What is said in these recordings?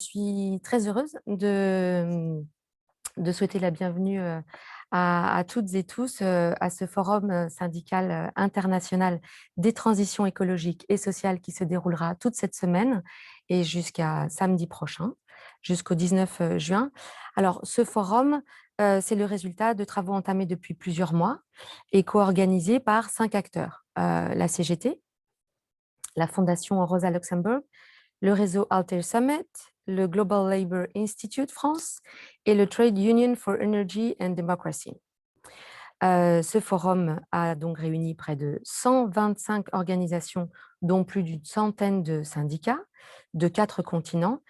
Je suis très heureuse de souhaiter la bienvenue à toutes et tous à ce forum syndical international des transitions écologiques et sociales qui se déroulera toute cette semaine et jusqu'à samedi prochain, jusqu'au 19 juin. Alors, ce forum, c'est le résultat de travaux entamés depuis plusieurs mois et co-organisés par 5 acteurs. La CGT, la Fondation Rosa Luxemburg, le réseau Alter Summit, le Global Labour Institute France et le Trade Union for Energy and Democracy. Ce forum a donc réuni près de 125 organisations, dont plus d'une centaine de syndicats de 4 continents.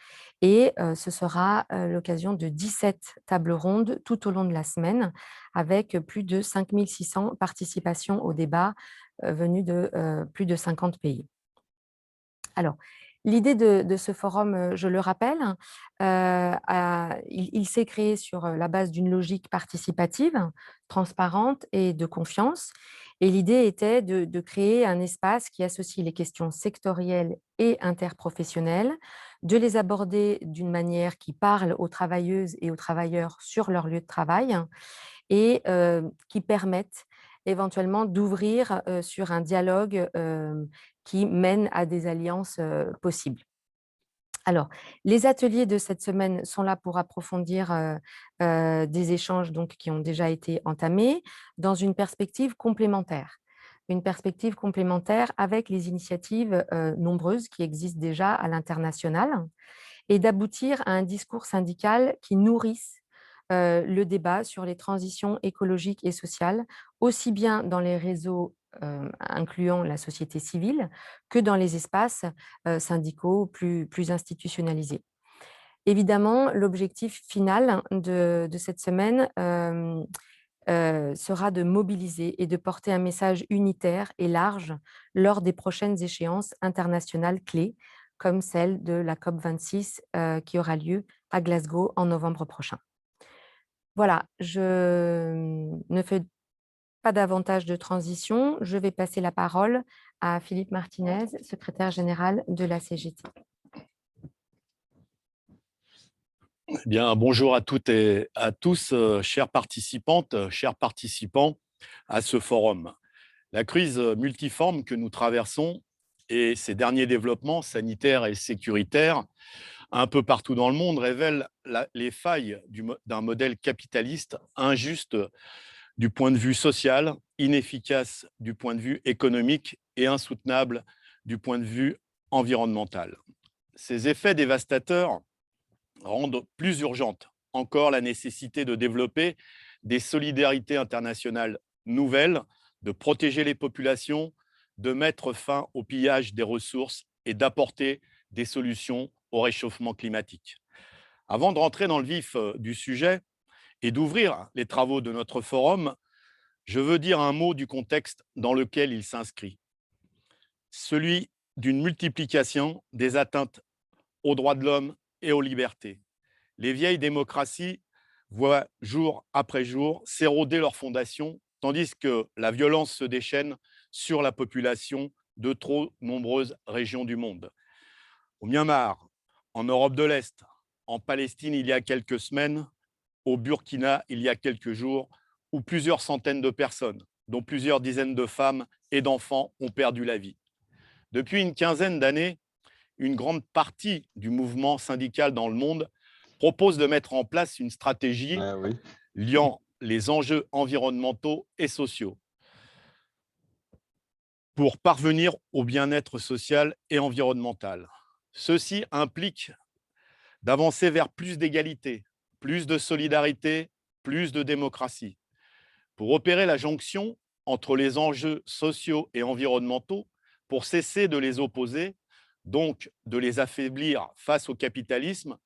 Et ce sera l'occasion de 17 tables rondes tout au long de la semaine, avec plus de 5600 participations au débat venues de plus de 50 pays. Alors, l'idée de ce forum, je le rappelle, il s'est créé sur la base d'une logique participative, transparente et de confiance. Et l'idée était de créer un espace qui associe les questions sectorielles et interprofessionnelles, de les aborder d'une manière qui parle aux travailleuses et aux travailleurs sur leur lieu de travail et qui permettent éventuellement d'ouvrir sur un dialogue qui mène à des alliances possibles. Alors, les ateliers de cette semaine sont là pour approfondir des échanges donc, qui ont déjà été entamés dans une perspective complémentaire. Une perspective complémentaire avec les initiatives nombreuses qui existent déjà à l'international et d'aboutir à un discours syndical qui nourrisse le débat sur les transitions écologiques et sociales, aussi bien dans les réseaux incluant la société civile que dans les espaces syndicaux plus institutionnalisés. Évidemment, l'objectif final de cette semaine sera de mobiliser et de porter un message unitaire et large lors des prochaines échéances internationales clés, comme celle de la COP26 qui aura lieu à Glasgow en novembre prochain. Voilà, je ne fais pas davantage de transition. Je vais passer la parole à Philippe Martinez, secrétaire général de la CGT. Bien, bonjour à toutes et à tous, chères participantes, chers participants à ce forum. La crise multiforme que nous traversons et ses derniers développements sanitaires et sécuritaires un peu partout dans le monde révèlent les failles d'un modèle capitaliste injuste du point de vue social, inefficace du point de vue économique et insoutenable du point de vue environnemental. Ces effets dévastateurs rendent plus urgente encore la nécessité de développer des solidarités internationales nouvelles, de protéger les populations, de mettre fin au pillage des ressources et d'apporter des solutions au réchauffement climatique. Avant de rentrer dans le vif du sujet et d'ouvrir les travaux de notre forum, je veux dire un mot du contexte dans lequel il s'inscrit, celui d'une multiplication des atteintes aux droits de l'homme et aux libertés. Les vieilles démocraties voient jour après jour s'éroder leurs fondations, tandis que la violence se déchaîne sur la population de trop nombreuses régions du monde. Au Myanmar, en Europe de l'Est, en Palestine il y a quelques semaines, au Burkina il y a quelques jours, où plusieurs centaines de personnes, dont plusieurs dizaines de femmes et d'enfants, ont perdu la vie. Depuis une quinzaine d'années, une grande partie du mouvement syndical dans le monde propose de mettre en place une stratégie Ah oui. liant les enjeux environnementaux et sociaux pour parvenir au bien-être social et environnemental. Ceci implique d'avancer vers plus d'égalité, plus de solidarité, plus de démocratie. Pour opérer la jonction entre les enjeux sociaux et environnementaux, pour cesser de les opposer, donc de les affaiblir face au capitalisme,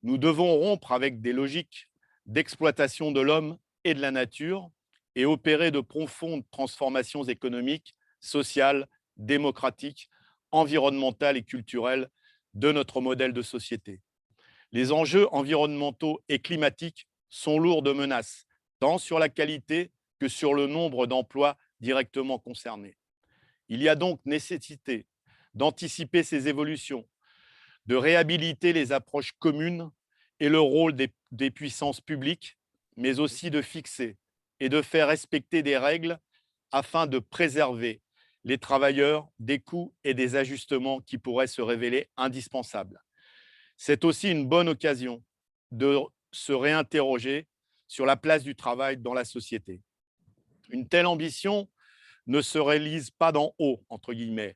nous devons rompre avec des logiques d'exploitation de l'homme et de la nature et opérer de profondes transformations économiques, sociales, démocratiques, environnementales et culturelles de notre modèle de société. Les enjeux environnementaux et climatiques sont lourds de menaces, tant sur la qualité que sur le nombre d'emplois directement concernés. Il y a donc nécessité d'anticiper ces évolutions, de réhabiliter les approches communes et le rôle des puissances publiques, mais aussi de fixer et de faire respecter des règles afin de préserver les travailleurs des coûts et des ajustements qui pourraient se révéler indispensables. C'est aussi une bonne occasion de se réinterroger sur la place du travail dans la société. Une telle ambition ne se réalise pas d'en haut, entre guillemets.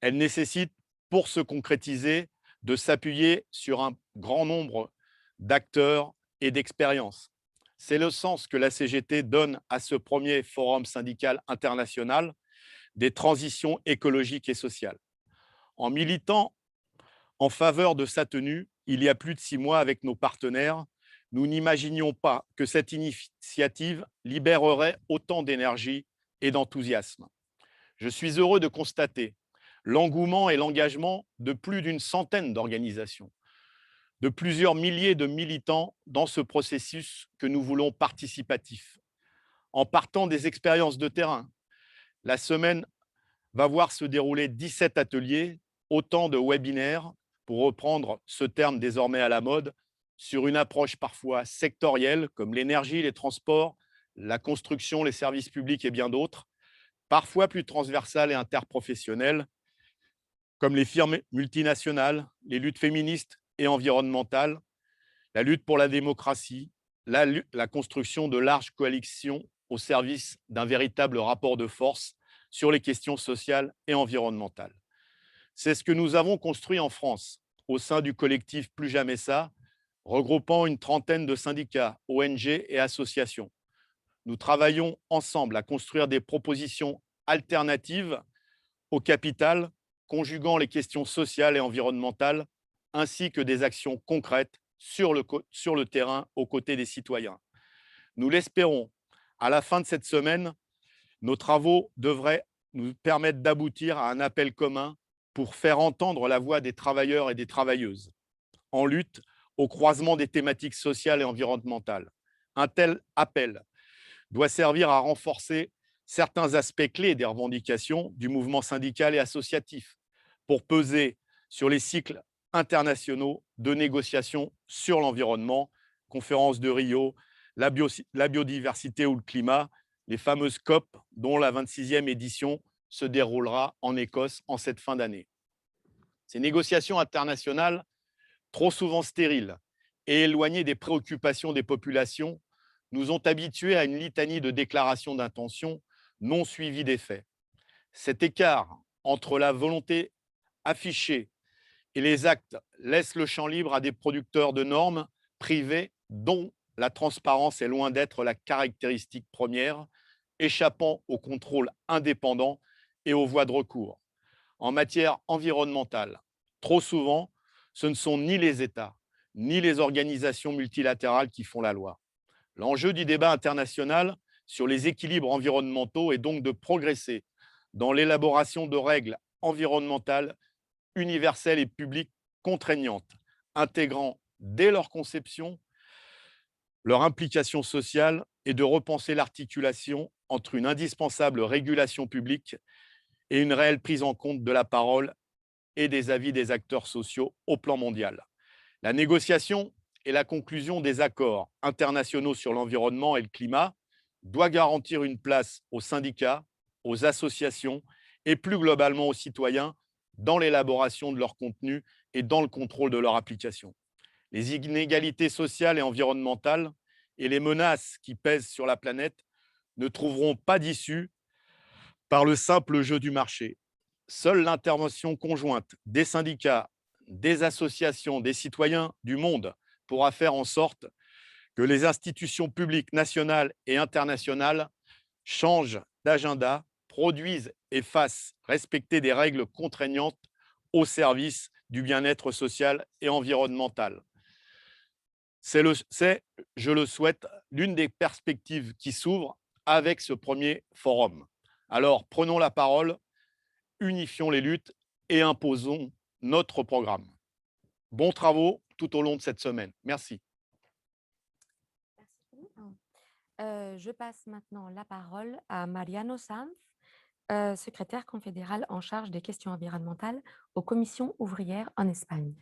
Elle nécessite, pour se concrétiser, de s'appuyer sur un grand nombre d'acteurs et d'expériences. C'est le sens que la CGT donne à ce premier forum syndical international des transitions écologiques et sociales. En militant en faveur de sa tenue, il y a plus de 6 mois avec nos partenaires, nous n'imaginions pas que cette initiative libérerait autant d'énergie et d'enthousiasme. Je suis heureux de constater l'engouement et l'engagement de plus d'une centaine d'organisations, de plusieurs milliers de militants dans ce processus que nous voulons participatif. En partant des expériences de terrain, la semaine va voir se dérouler 17 ateliers, autant de webinaires, pour reprendre ce terme désormais à la mode, sur une approche parfois sectorielle, comme l'énergie, les transports, la construction, les services publics et bien d'autres, parfois plus transversales et interprofessionnelles, comme les firmes multinationales, les luttes féministes et environnementales, la lutte pour la démocratie, la construction de larges coalitions au service d'un véritable rapport de force sur les questions sociales et environnementales. C'est ce que nous avons construit en France, au sein du collectif Plus Jamais Ça, regroupant une trentaine de syndicats, ONG et associations. Nous travaillons ensemble à construire des propositions alternatives au capital, conjuguant les questions sociales et environnementales, ainsi que des actions concrètes sur le terrain aux côtés des citoyens. Nous l'espérons, à la fin de cette semaine, nos travaux devraient nous permettre d'aboutir à un appel commun pour faire entendre la voix des travailleurs et des travailleuses en lutte au croisement des thématiques sociales et environnementales. Un tel appel doit servir à renforcer certains aspects clés des revendications du mouvement syndical et associatif pour peser sur les cycles internationaux de négociations sur l'environnement, conférence de Rio, la biodiversité ou le climat, les fameuses COP dont la 26e édition se déroulera en Écosse en cette fin d'année. Ces négociations internationales, trop souvent stériles et éloignées des préoccupations des populations, nous ont habitués à une litanie de déclarations d'intention non suivies d'effets. Cet écart entre la volonté affichée et les actes laisse le champ libre à des producteurs de normes privés dont la transparence est loin d'être la caractéristique première, échappant au contrôle indépendant et aux voies de recours. En matière environnementale, trop souvent, ce ne sont ni les États, ni les organisations multilatérales qui font la loi. L'enjeu du débat international sur les équilibres environnementaux est donc de progresser dans l'élaboration de règles environnementales universelles et publiques contraignantes, intégrant dès leur conception leur implication sociale et de repenser l'articulation entre une indispensable régulation publique et une réelle prise en compte de la parole et des avis des acteurs sociaux au plan mondial. La négociation et la conclusion des accords internationaux sur l'environnement et le climat doit garantir une place aux syndicats, aux associations et plus globalement aux citoyens dans l'élaboration de leur contenu et dans le contrôle de leur application. Les inégalités sociales et environnementales et les menaces qui pèsent sur la planète ne trouveront pas d'issue par le simple jeu du marché. Seule l'intervention conjointe des syndicats, des associations, des citoyens du monde pourra faire en sorte que les institutions publiques nationales et internationales changent d'agenda, produisent et fassent respecter des règles contraignantes au service du bien-être social et environnemental. C'est, je le souhaite, l'une des perspectives qui s'ouvrent avec ce premier forum. Alors, prenons la parole, unifions les luttes et imposons notre programme. Bons travaux tout au long de cette semaine. Merci. Merci. Je passe maintenant la parole à Mariano Sanz, secrétaire confédéral en charge des questions environnementales aux commissions ouvrières en Espagne.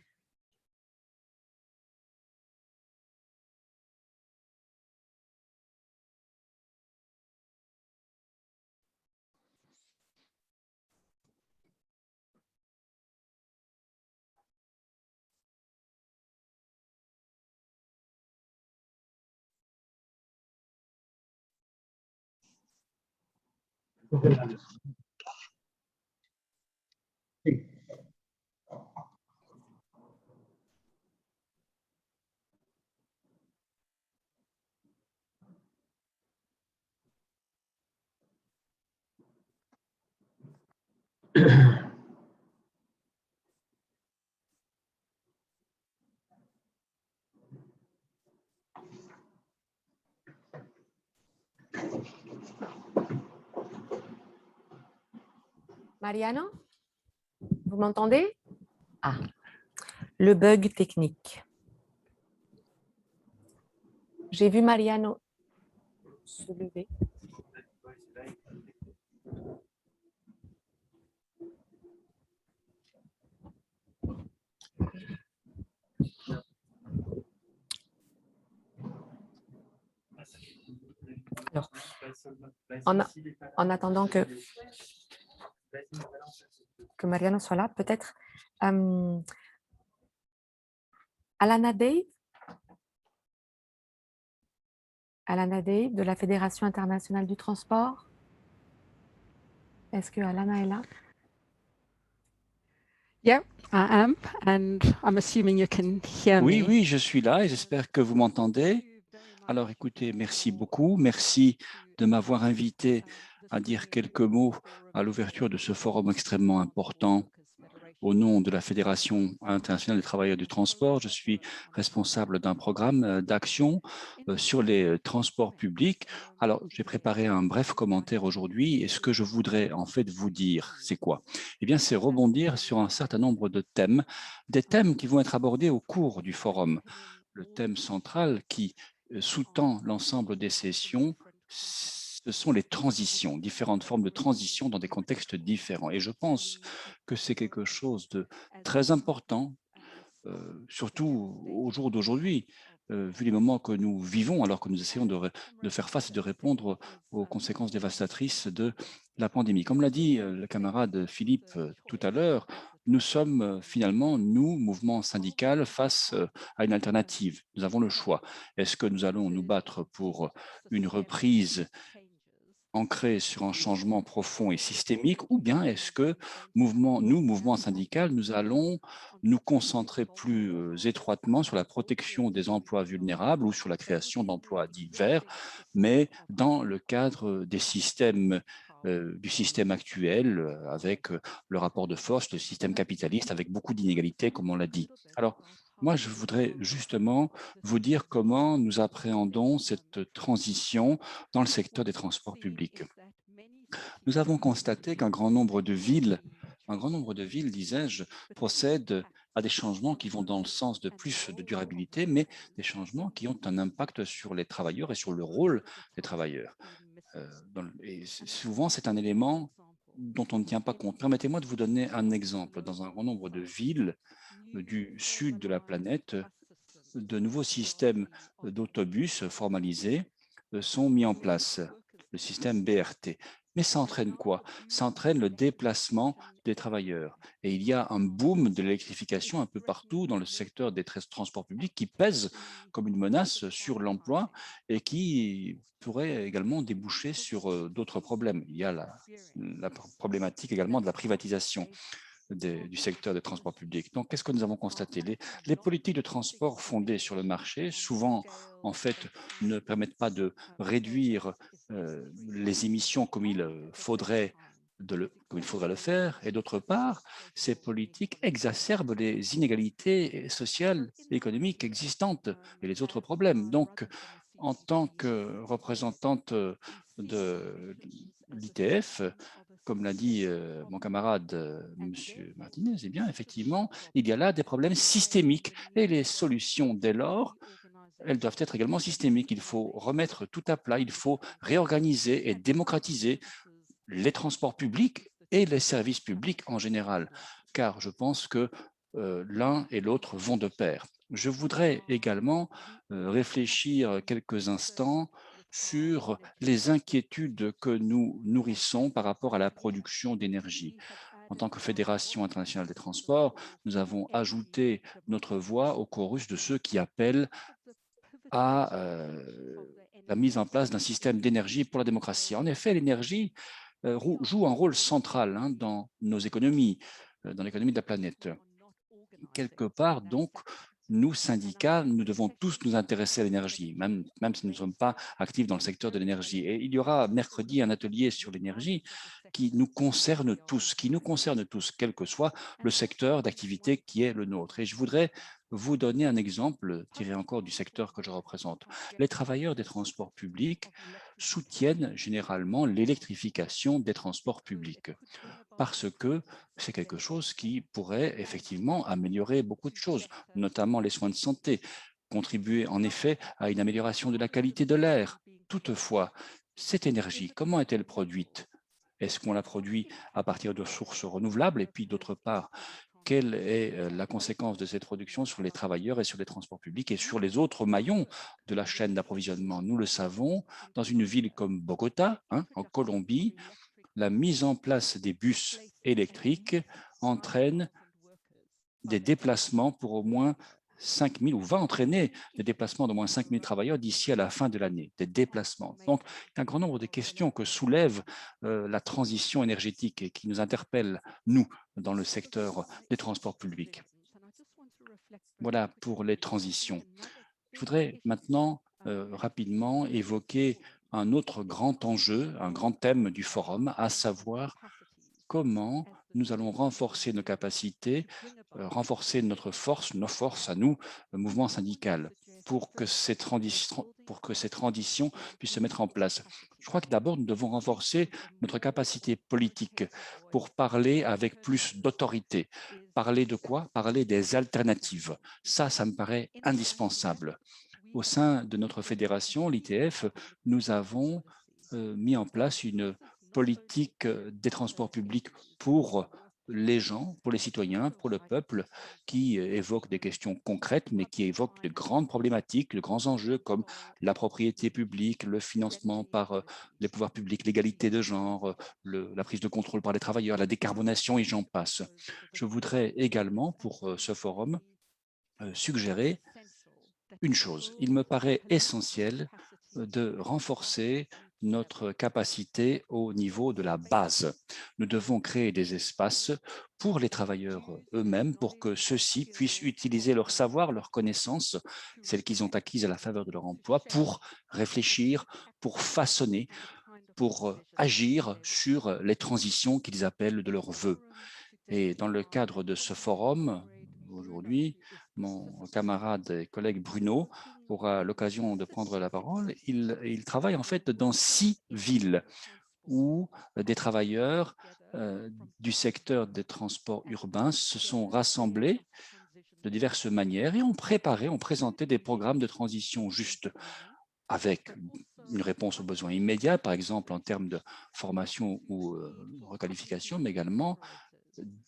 Mariano, vous m'entendez? Ah, le bug technique. J'ai vu Mariano se lever. Alors, en attendant que Mariano soit là, peut-être Alana Dave de la Fédération internationale du transport. Est-ce que Alana est là? Yeah, I am, and I'm assuming you can hear me. Oui, je suis là et j'espère que vous m'entendez. Alors écoutez, merci beaucoup. Merci de m'avoir invité à dire quelques mots à l'ouverture de ce forum extrêmement important. Au nom de la Fédération internationale des travailleurs du transport, je suis responsable d'un programme d'action sur les transports publics. Alors, j'ai préparé un bref commentaire aujourd'hui et ce que je voudrais en fait vous dire, c'est quoi? Eh bien, c'est rebondir sur un certain nombre de thèmes, des thèmes qui vont être abordés au cours du forum. Le thème central qui sous-tend l'ensemble des sessions, ce sont les transitions, différentes formes de transition dans des contextes différents. Et je pense que c'est quelque chose de très important, surtout au jour d'aujourd'hui, vu les moments que nous vivons, alors que nous essayons de faire face et de répondre aux conséquences dévastatrices de la pandémie. Comme l'a dit le camarade Philippe tout à l'heure, nous sommes finalement, nous, mouvement syndical, face à une alternative. Nous avons le choix. Est-ce que nous allons nous battre pour une reprise ancré sur un changement profond et systémique, ou bien est-ce que nous, mouvement syndical, nous allons nous concentrer plus étroitement sur la protection des emplois vulnérables ou sur la création d'emplois dits verts, mais dans le cadre des systèmes du système actuel, avec le rapport de force, le système capitaliste, avec beaucoup d'inégalités, comme on l'a dit. Alors, moi, je voudrais justement vous dire comment nous appréhendons cette transition dans le secteur des transports publics. Nous avons constaté qu'un grand nombre de villes, disais-je, procèdent à des changements qui vont dans le sens de plus de durabilité, mais des changements qui ont un impact sur les travailleurs et sur le rôle des travailleurs. Et souvent, c'est un élément dont on ne tient pas compte. Permettez-moi de vous donner un exemple. Dans un grand nombre de villes du sud de la planète, de nouveaux systèmes d'autobus formalisés sont mis en place, le système BRT. Mais ça entraîne quoi? Ça entraîne le déplacement des travailleurs. Et il y a un boom de l'électrification un peu partout dans le secteur des transports publics qui pèse comme une menace sur l'emploi et qui pourrait également déboucher sur d'autres problèmes. Il y a la problématique également de la privatisation du secteur des transports publics. Donc, qu'est-ce que nous avons constaté? Les politiques de transport fondées sur le marché, souvent, en fait, ne permettent pas de réduire les émissions comme il faudrait le faire. Et d'autre part, ces politiques exacerbent les inégalités sociales et économiques existantes et les autres problèmes. Donc, en tant que représentante de l'ITF, comme l'a dit mon camarade M. Martinez, eh bien, effectivement, il y a là des problèmes systémiques et les solutions, dès lors, elles doivent être également systémiques. Il faut remettre tout à plat, il faut réorganiser et démocratiser les transports publics et les services publics en général, car je pense que l'un et l'autre vont de pair. Je voudrais également réfléchir quelques instants sur les inquiétudes que nous nourrissons par rapport à la production d'énergie. En tant que Fédération internationale des transports, nous avons ajouté notre voix au chorus de ceux qui appellent à la mise en place d'un système d'énergie pour la démocratie. En effet, l'énergie joue un rôle central dans nos économies, dans l'économie de la planète. Quelque part, donc, nous, syndicats, nous devons tous nous intéresser à l'énergie, même si nous ne sommes pas actifs dans le secteur de l'énergie. Et il y aura mercredi un atelier sur l'énergie qui nous concerne tous, quel que soit le secteur d'activité qui est le nôtre. Et je voudrais vous donner un exemple tiré encore du secteur que je représente. Les travailleurs des transports publics soutiennent généralement l'électrification des transports publics parce que c'est quelque chose qui pourrait effectivement améliorer beaucoup de choses, notamment les soins de santé, contribuer en effet à une amélioration de la qualité de l'air. Toutefois, cette énergie, comment est-elle produite? Est-ce qu'on la produit à partir de sources renouvelables? Et puis, d'autre part, quelle est la conséquence de cette production sur les travailleurs et sur les transports publics et sur les autres maillons de la chaîne d'approvisionnement? Nous le savons, dans une ville comme Bogota, en Colombie, la mise en place des bus électriques entraîne des déplacements pour au moins 5 000 ou va entraîner des déplacements d'au moins 5 000 travailleurs d'ici à la fin de l'année, des déplacements. Donc, il y a un grand nombre de questions que soulève la transition énergétique et qui nous interpellent, nous, dans le secteur des transports publics. Voilà pour les transitions. Je voudrais maintenant rapidement évoquer un autre grand enjeu, un grand thème du forum, à savoir comment nous allons renforcer nos capacités, renforcer notre force, nos forces à nous, le mouvement syndical, pour que ces transitions puissent se mettre en place. Je crois que d'abord, nous devons renforcer notre capacité politique pour parler avec plus d'autorité. Parler de quoi? Parler des alternatives. Ça me paraît indispensable. Au sein de notre fédération, l'ITF, nous avons mis en place une politique des transports publics pour les gens, pour les citoyens, pour le peuple, qui évoque des questions concrètes, mais qui évoque de grandes problématiques, de grands enjeux comme la propriété publique, le financement par les pouvoirs publics, l'égalité de genre, la prise de contrôle par les travailleurs, la décarbonation et j'en passe. Je voudrais également, pour ce forum, suggérer une chose. Il me paraît essentiel de renforcer notre capacité au niveau de la base. Nous devons créer des espaces pour les travailleurs eux-mêmes, pour que ceux-ci puissent utiliser leur savoir, leurs connaissances, celles qu'ils ont acquises à la faveur de leur emploi, pour réfléchir, pour façonner, pour agir sur les transitions qu'ils appellent de leur vœu. Et dans le cadre de ce forum, aujourd'hui, mon camarade et collègue Bruno aura l'occasion de prendre la parole. Il travaille en fait dans 6 villes où des travailleurs du secteur des transports urbains se sont rassemblés de diverses manières et ont présenté des programmes de transition justes avec une réponse aux besoins immédiats, par exemple en termes de formation ou requalification, mais également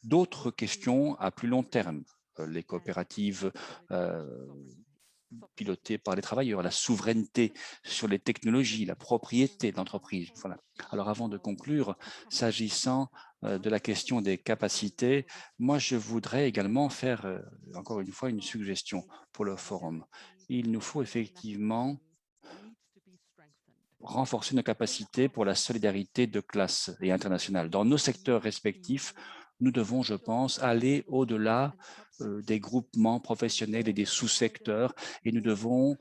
d'autres questions à plus long terme, les coopératives pilotées par les travailleurs, la souveraineté sur les technologies, la propriété de l'entreprise. Voilà. Alors avant de conclure, s'agissant de la question des capacités, moi je voudrais également faire encore une fois une suggestion pour le forum. Il nous faut effectivement renforcer nos capacités pour la solidarité de classe et internationale. Dans nos secteurs respectifs, nous devons, je pense, aller au-delà des groupements professionnels et des sous-secteurs et nous devons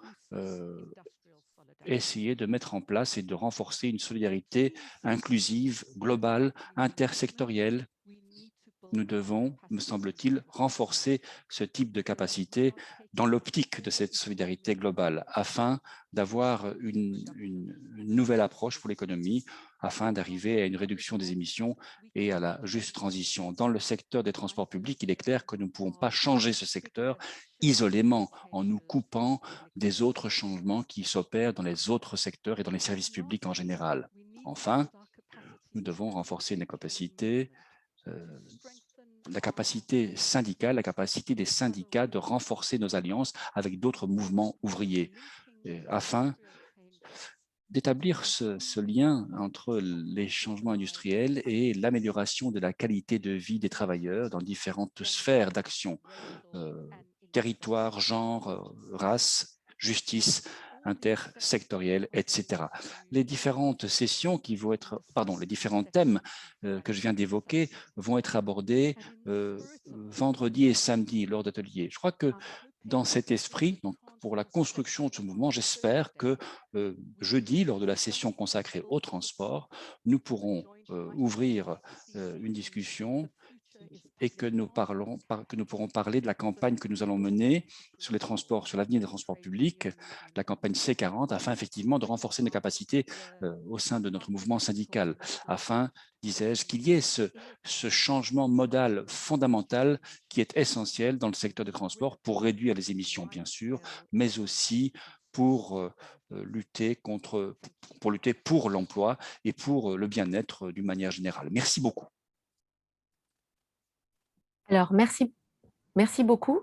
essayer de mettre en place et de renforcer une solidarité inclusive, globale, intersectorielle. Nous devons, me semble-t-il, renforcer ce type de capacité dans l'optique de cette solidarité globale afin d'avoir une nouvelle approche pour l'économie, afin d'arriver à une réduction des émissions et à la juste transition. Dans le secteur des transports publics, il est clair que nous ne pouvons pas changer ce secteur isolément en nous coupant des autres changements qui s'opèrent dans les autres secteurs et dans les services publics en général. Enfin, nous devons renforcer nos capacités la capacité syndicale, la capacité des syndicats de renforcer nos alliances avec d'autres mouvements ouvriers afin d'établir ce lien entre les changements industriels et l'amélioration de la qualité de vie des travailleurs dans différentes sphères d'action, territoire, genre, race, justice, intersectorielles, etc. Les différentes sessions qui vont être, les différents thèmes que je viens d'évoquer vont être abordés vendredi et samedi lors d'ateliers. Je crois que dans cet esprit, donc pour la construction de ce mouvement, j'espère que jeudi, lors de la session consacrée au transport, nous pourrons ouvrir une discussion et que nous pourrons parler de la campagne que nous allons mener sur les transports, sur l'avenir des transports publics, la campagne C40, afin effectivement de renforcer nos capacités au sein de notre mouvement syndical, afin, disais-je, qu'il y ait ce changement modal fondamental qui est essentiel dans le secteur des transports pour réduire les émissions, bien sûr, mais aussi pour lutter pour l'emploi et pour le bien-être d'une manière générale. Merci beaucoup. Alors, merci beaucoup.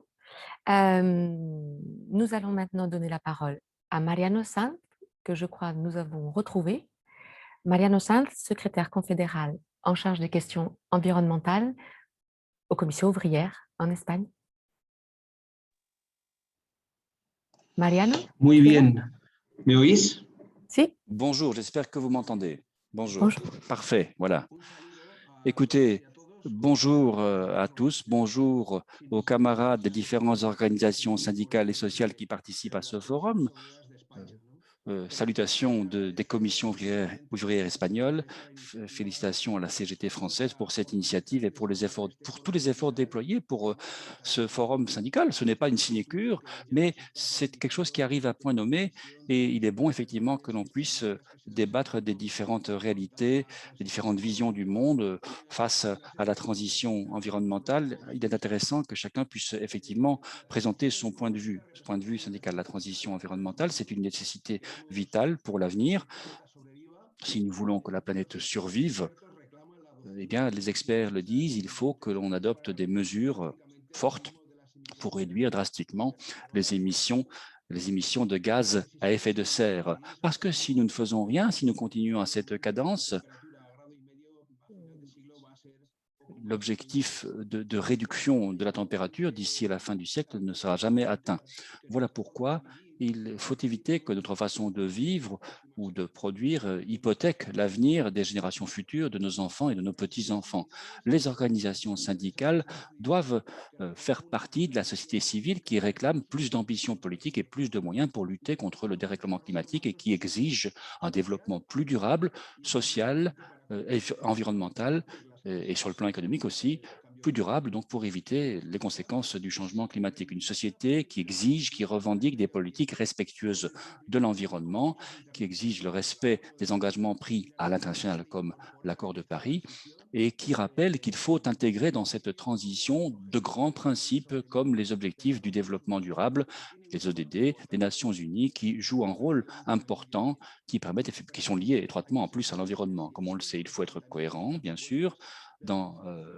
Nous allons maintenant donner la parole à Mariano Sanz, que je crois nous avons retrouvé. Mariano Sanz, secrétaire confédéral en charge des questions environnementales aux commissions ouvrières en Espagne. Mariano? Muy bien. ¿Me oís? Si. Bonjour, j'espère que vous m'entendez. Bonjour. Bonjour. Parfait, voilà. Écoutez, bonjour à tous, bonjour aux camarades des différentes organisations syndicales et sociales qui participent à ce forum. Salutations des commissions ouvrières espagnoles, félicitations à la CGT française pour cette initiative et pour tous les efforts déployés pour ce forum syndical. Ce n'est pas une sinécure, mais c'est quelque chose qui arrive à point nommé et il est bon effectivement que l'on puisse débattre des différentes réalités, des différentes visions du monde face à la transition environnementale. Il est intéressant que chacun puisse effectivement présenter son point de vue syndical. La transition environnementale, c'est une nécessité vitale pour l'avenir. Si nous voulons que la planète survive, eh bien, les experts le disent, il faut que l'on adopte des mesures fortes pour réduire drastiquement les émissions de gaz à effet de serre. Parce que si nous ne faisons rien, si nous continuons à cette cadence, l'objectif de réduction de la température d'ici à la fin du siècle ne sera jamais atteint. Voilà pourquoi il faut éviter que notre façon de vivre ou de produire hypothèque l'avenir des générations futures, de nos enfants et de nos petits-enfants. Les organisations syndicales doivent faire partie de la société civile qui réclame plus d'ambition politique et plus de moyens pour lutter contre le dérèglement climatique et qui exige un développement plus durable, social, et environnemental et sur le plan économique aussi, plus durable, donc pour éviter les conséquences du changement climatique. Une société qui exige, qui revendique des politiques respectueuses de l'environnement, qui exige le respect des engagements pris à l'international comme l'accord de Paris, et qui rappelle qu'il faut intégrer dans cette transition de grands principes comme les objectifs du développement durable, les ODD, des Nations Unies, qui jouent un rôle important, qui sont liés étroitement en plus à l'environnement. Comme on le sait, il faut être cohérent, bien sûr, dans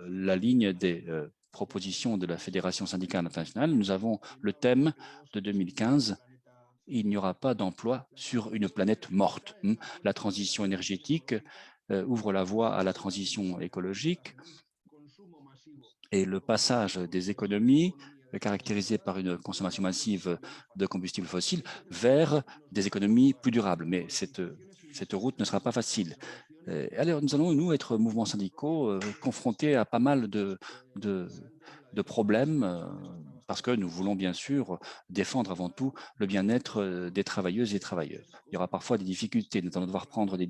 la ligne des propositions de la Fédération syndicale internationale. Nous avons le thème de 2015, il n'y aura pas d'emploi sur une planète morte. La transition énergétique ouvre la voie à la transition écologique et le passage des économies caractérisées par une consommation massive de combustibles fossiles vers des économies plus durables. Mais cette route ne sera pas facile. Alors, nous allons, nous, être mouvements syndicaux, confrontés à pas mal de problèmes, parce que nous voulons bien sûr défendre avant tout le bien-être des travailleuses et travailleurs. Il y aura parfois des difficultés, nous allons devoir prendre des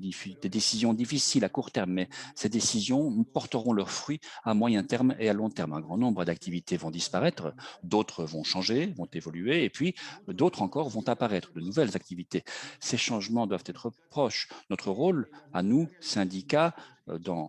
décisions difficiles à court terme, mais ces décisions porteront leurs fruits à moyen terme et à long terme. Un grand nombre d'activités vont disparaître, d'autres vont changer, vont évoluer, et puis d'autres encore vont apparaître, de nouvelles activités. Ces changements doivent être proches. Notre rôle, à nous, syndicats,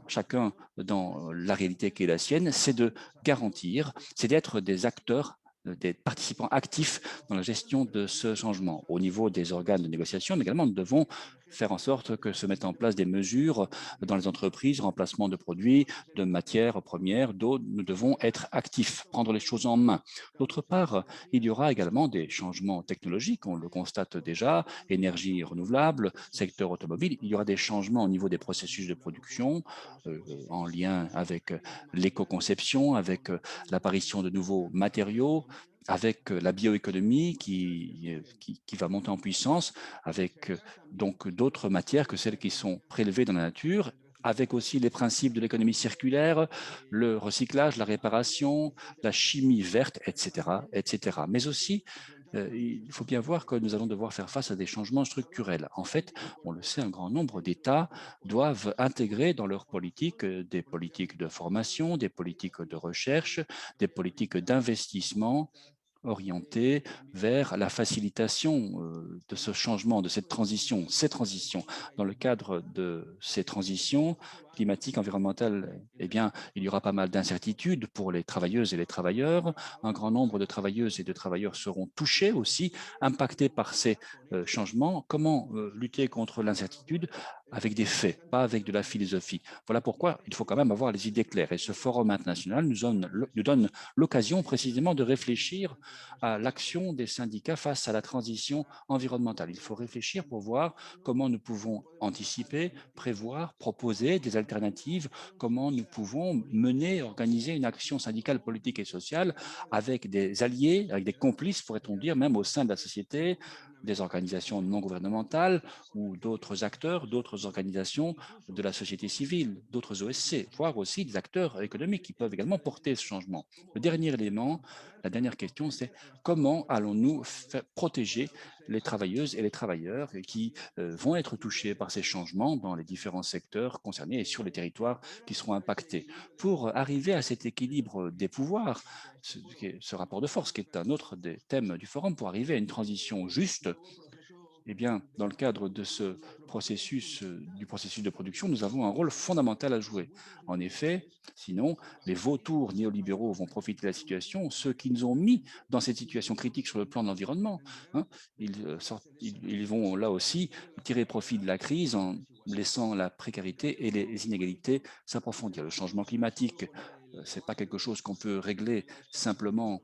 chacun dans la réalité qui est la sienne, c'est de garantir, c'est d'être des acteurs, des participants actifs dans la gestion de ce changement. Au niveau des organes de négociation, mais également, nous devons faire en sorte que se mettent en place des mesures dans les entreprises, remplacement de produits, de matières premières, d'eau. Nous devons être actifs, prendre les choses en main. D'autre part, il y aura également des changements technologiques, on le constate déjà, énergie renouvelable, secteur automobile. Il y aura des changements au niveau des processus de production en lien avec l'éco-conception, avec l'apparition de nouveaux matériaux, avec la bioéconomie qui va monter en puissance, avec donc d'autres matières que celles qui sont prélevées dans la nature, avec aussi les principes de l'économie circulaire, le recyclage, la réparation, la chimie verte, etc., etc. Mais aussi, il faut bien voir que nous allons devoir faire face à des changements structurels. En fait, on le sait, un grand nombre d'États doivent intégrer dans leur politique des politiques de formation, des politiques de recherche, des politiques d'investissement orientées vers la facilitation de ce changement, de cette transition, ces transitions. Dans le cadre de ces transitions climatiques, environnementales, eh bien, il y aura pas mal d'incertitudes pour les travailleuses et les travailleurs. Un grand nombre de travailleuses et de travailleurs seront touchés aussi, impactés par ces changements. Comment lutter contre l'incertitude? Avec des faits, pas avec de la philosophie. Voilà pourquoi il faut quand même avoir les idées claires. Et ce forum international nous donne l'occasion précisément de réfléchir à l'action des syndicats face à la transition environnementale. Il faut réfléchir pour voir comment nous pouvons anticiper, prévoir, proposer des alternatives, comment nous pouvons mener, organiser une action syndicale, politique et sociale avec des alliés, avec des complices, pourrait-on dire, même au sein de la société, des organisations non gouvernementales ou d'autres acteurs, d'autres organisations de la société civile, d'autres OSC, voire aussi des acteurs économiques qui peuvent également porter ce changement. Le dernier élément, la dernière question, c'est comment allons-nous protéger les travailleuses et les travailleurs qui vont être touchés par ces changements dans les différents secteurs concernés et sur les territoires qui seront impactés. Pour arriver à cet équilibre des pouvoirs, ce rapport de force qui est un autre des thèmes du forum, pour arriver à une transition juste, eh bien, dans le cadre de ce processus, du processus de production, nous avons un rôle fondamental à jouer. En effet, sinon, les vautours néolibéraux vont profiter de la situation, ceux qui nous ont mis dans cette situation critique sur le plan de l'environnement, hein, ils vont là aussi tirer profit de la crise en laissant la précarité et les inégalités s'approfondir. Le changement climatique, ce n'est pas quelque chose qu'on peut régler simplement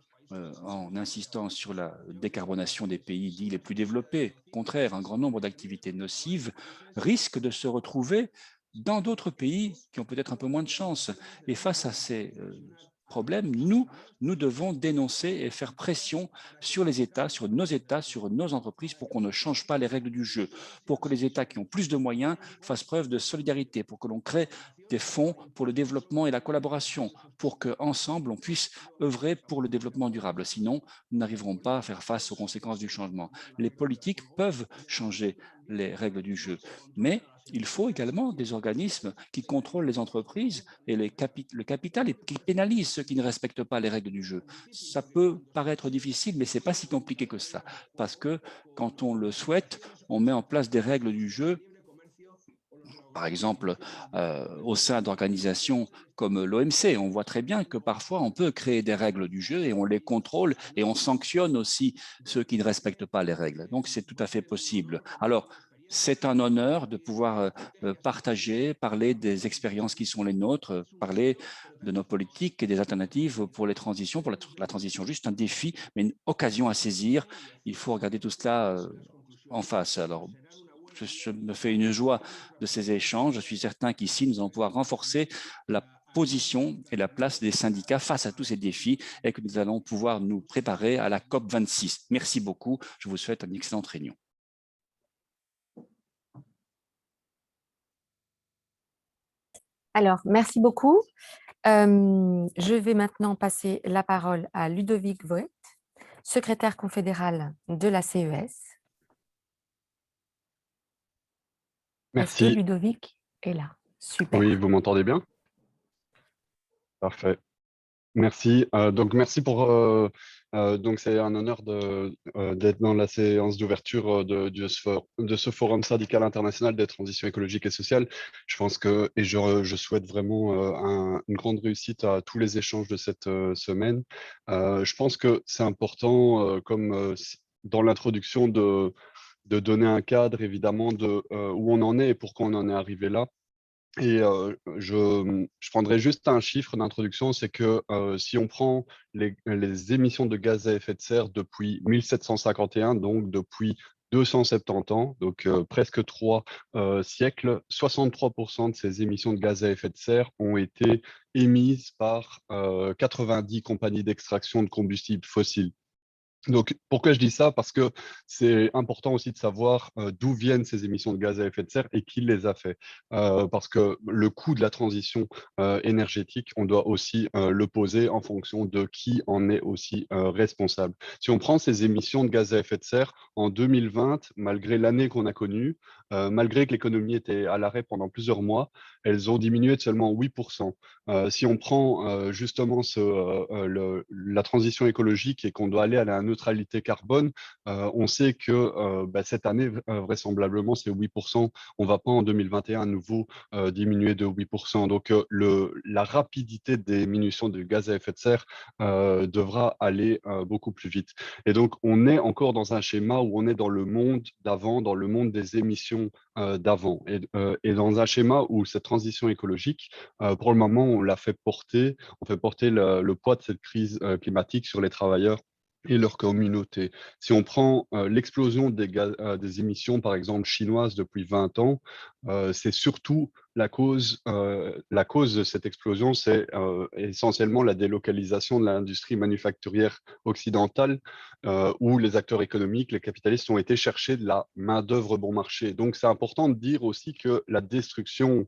en insistant sur la décarbonation des pays dits les plus développés. Au contraire, un grand nombre d'activités nocives risquent de se retrouver dans d'autres pays qui ont peut-être un peu moins de chance. Et face à ces problèmes, nous devons dénoncer et faire pression sur les États, sur nos entreprises, pour qu'on ne change pas les règles du jeu, pour que les États qui ont plus de moyens fassent preuve de solidarité, pour que l'on crée des fonds pour le développement et la collaboration, pour qu'ensemble, on puisse œuvrer pour le développement durable. Sinon, nous n'arriverons pas à faire face aux conséquences du changement. Les politiques peuvent changer les règles du jeu, mais il faut également des organismes qui contrôlent les entreprises et le capital et qui pénalisent ceux qui ne respectent pas les règles du jeu. Ça peut paraître difficile, mais ce n'est pas si compliqué que ça, parce que quand on le souhaite, on met en place des règles du jeu, par exemple, au sein d'organisations comme l'OMC. On voit très bien que parfois, on peut créer des règles du jeu et on les contrôle et on sanctionne aussi ceux qui ne respectent pas les règles. Donc, c'est tout à fait possible. Alors, c'est un honneur de pouvoir partager, parler des expériences qui sont les nôtres, parler de nos politiques et des alternatives pour les transitions, pour la transition juste, un défi, mais une occasion à saisir. Il faut regarder tout cela en face. Alors, je me fais une joie de ces échanges. Je suis certain qu'ici, nous allons pouvoir renforcer la position et la place des syndicats face à tous ces défis et que nous allons pouvoir nous préparer à la COP26. Merci beaucoup. Je vous souhaite une excellente réunion. Alors, merci beaucoup. Je vais maintenant passer la parole à Ludovic Voet, secrétaire confédéral de la CES. Est-ce que Merci. Ludovic est là? Super. Oui, vous m'entendez bien? Parfait. Merci. Donc, merci pour. Donc, c'est un honneur d'être dans la séance d'ouverture de ce forum syndical international des transitions écologiques et sociales. Je pense que, et je souhaite vraiment une grande réussite à tous les échanges de cette semaine. Je pense que c'est important, comme dans l'introduction, de donner un cadre, évidemment, de où on en est et pourquoi on en est arrivé là. Et je prendrai juste un chiffre d'introduction, c'est que si on prend les émissions de gaz à effet de serre depuis 1751, donc depuis 270 ans, donc presque 3 siècles, 63% de ces émissions de gaz à effet de serre ont été émises par 90 compagnies d'extraction de combustibles fossiles. Donc, pourquoi je dis ça? Parce que c'est important aussi de savoir d'où viennent ces émissions de gaz à effet de serre et qui les a fait. Parce que le coût de la transition énergétique, on doit aussi le poser en fonction de qui en est aussi responsable. Si on prend ces émissions de gaz à effet de serre, en 2020, malgré l'année qu'on a connue, malgré que l'économie était à l'arrêt pendant plusieurs mois, elles ont diminué de seulement 8%. Si on prend justement la transition écologique et qu'on doit aller à la neutralité carbone, on sait que cette année, vraisemblablement, c'est 8%. On ne va pas en 2021 à nouveau diminuer de 8%. Donc, la rapidité des diminutions de gaz à effet de serre devra aller beaucoup plus vite. Et donc, on est encore dans un schéma où on est dans le monde d'avant, dans le monde des émissions d'avant, et dans un schéma où cette transition écologique, pour le moment, on fait porter le poids de cette crise climatique sur les travailleurs et leur communauté. Si on prend l'explosion des émissions, par exemple, chinoises depuis 20 ans, c'est surtout la cause de cette explosion, c'est essentiellement la délocalisation de l'industrie manufacturière occidentale, où les acteurs économiques, les capitalistes, ont été chercher de la main-d'œuvre bon marché. Donc, c'est important de dire aussi que la destruction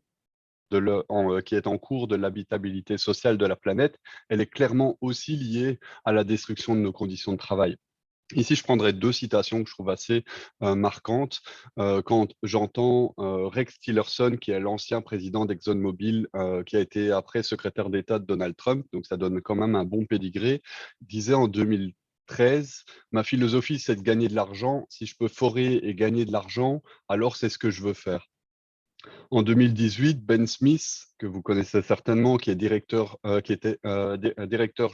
qui est en cours de l'habitabilité sociale de la planète, elle est clairement aussi liée à la destruction de nos conditions de travail. Ici, je prendrai deux citations que je trouve assez marquantes. Quand j'entends Rex Tillerson, qui est l'ancien président d'ExxonMobil, qui a été après secrétaire d'État de Donald Trump, donc ça donne quand même un bon pédigré, disait en 2013, ma philosophie, c'est de gagner de l'argent. Si je peux forer et gagner de l'argent, alors c'est ce que je veux faire. En 2018, Ben Smith, que vous connaissez certainement, qui était directeur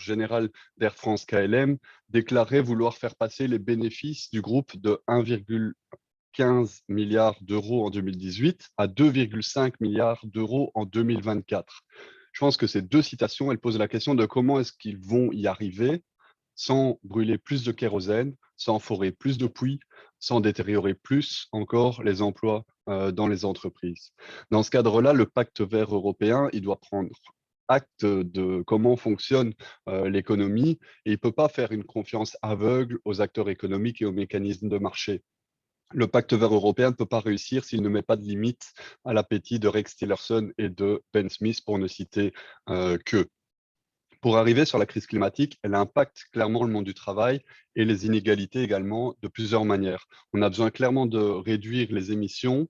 général d'Air France KLM, déclarait vouloir faire passer les bénéfices du groupe de 1,15 milliard d'euros en 2018 à 2,5 milliards d'euros en 2024. Je pense que ces deux citations, elles posent la question de comment est-ce qu'ils vont y arriver sans brûler plus de kérosène, sans forer plus de puits, sans détériorer plus encore les emplois dans les entreprises. Dans ce cadre-là, le pacte vert européen, il doit prendre acte de comment fonctionne l'économie et il ne peut pas faire une confiance aveugle aux acteurs économiques et aux mécanismes de marché. Le pacte vert européen ne peut pas réussir s'il ne met pas de limite à l'appétit de Rex Tillerson et de Ben Smith, pour ne citer qu'eux. Pour arriver sur la crise climatique, elle impacte clairement le monde du travail et les inégalités également de plusieurs manières. On a besoin clairement de réduire les émissions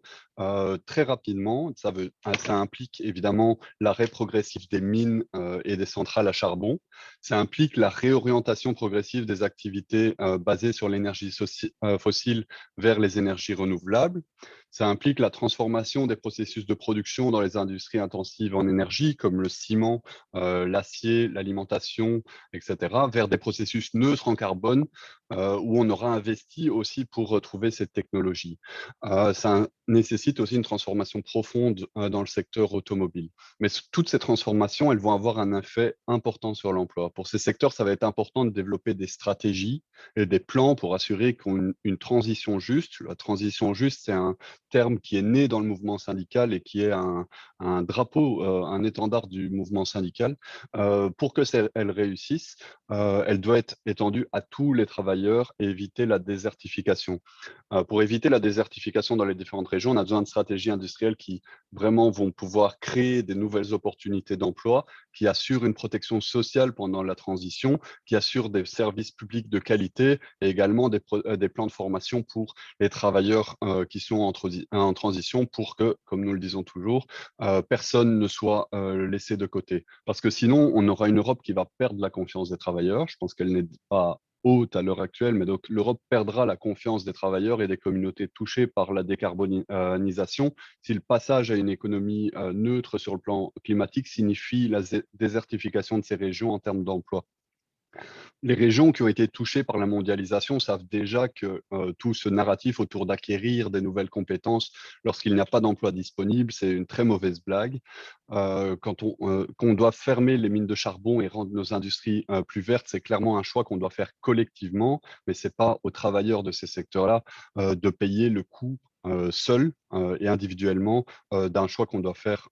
très rapidement. Ça implique évidemment l'arrêt progressif des mines et des centrales à charbon. Ça implique la réorientation progressive des activités basées sur l'énergie fossile vers les énergies renouvelables. Ça implique la transformation des processus de production dans les industries intensives en énergie, comme le ciment, l'acier, l'alimentation, etc., vers des processus neutres en carbone, où on aura investi aussi pour retrouver cette technologie. Ça nécessite aussi une transformation profonde dans le secteur automobile. Mais toutes ces transformations, elles vont avoir un effet important sur l'emploi. Pour ces secteurs, ça va être important de développer des stratégies et des plans pour assurer qu'on a une transition juste. La transition juste, c'est un terme qui est né dans le mouvement syndical et qui est un drapeau, un étendard du mouvement syndical. Pour que elle réussisse, elle doit être étendue à tous les travailleurs et éviter la désertification. Pour éviter la désertification dans les différentes régions, on a besoin de stratégies industrielles qui vraiment vont pouvoir créer des nouvelles opportunités d'emploi, qui assurent une protection sociale pendant la transition, qui assurent des services publics de qualité et également des plans de formation pour les travailleurs qui sont en transition pour que, comme nous le disons toujours, personne ne soit laissé de côté. Parce que sinon, on aura une Europe qui va perdre la confiance des travailleurs. Je pense qu'elle n'est pas haute à l'heure actuelle, mais donc l'Europe perdra la confiance des travailleurs et des communautés touchées par la décarbonisation si le passage à une économie neutre sur le plan climatique signifie la désertification de ces régions en termes d'emploi. Les régions qui ont été touchées par la mondialisation savent déjà que tout ce narratif autour d'acquérir des nouvelles compétences lorsqu'il n'y a pas d'emploi disponible, c'est une très mauvaise blague. Qu'on doit fermer les mines de charbon et rendre nos industries plus vertes, c'est clairement un choix qu'on doit faire collectivement, mais ce n'est pas aux travailleurs de ces secteurs-là de payer le coût seul et individuellement d'un choix qu'on doit faire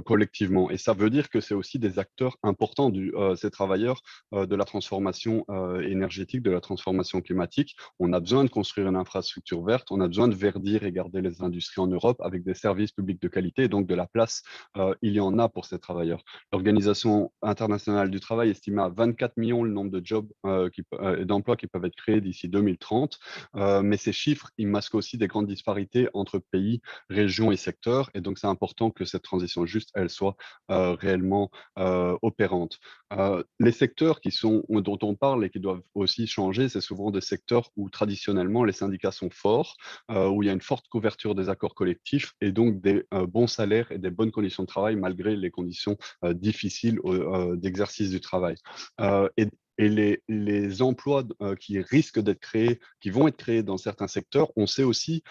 collectivement. Et ça veut dire que c'est aussi des acteurs importants, ces travailleurs de la transformation énergétique, de la transformation climatique. On a besoin de construire une infrastructure verte, on a besoin de verdir et garder les industries en Europe avec des services publics de qualité, et donc de la place, il y en a pour ces travailleurs. L'Organisation internationale du travail estime à 24 millions le nombre de jobs d'emplois qui peuvent être créés d'ici 2030, mais ces chiffres, ils masquent aussi des grandes disparités entre pays, régions et secteurs, et donc c'est important que cette transition juste, elle soit réellement opérante. Les secteurs dont on parle et qui doivent aussi changer, c'est souvent des secteurs où traditionnellement les syndicats sont forts, où il y a une forte couverture des accords collectifs et donc des bons salaires et des bonnes conditions de travail malgré les conditions difficiles d'exercice du travail. Et les emplois qui risquent d'être créés, qui vont être créés dans certains secteurs, on sait aussi,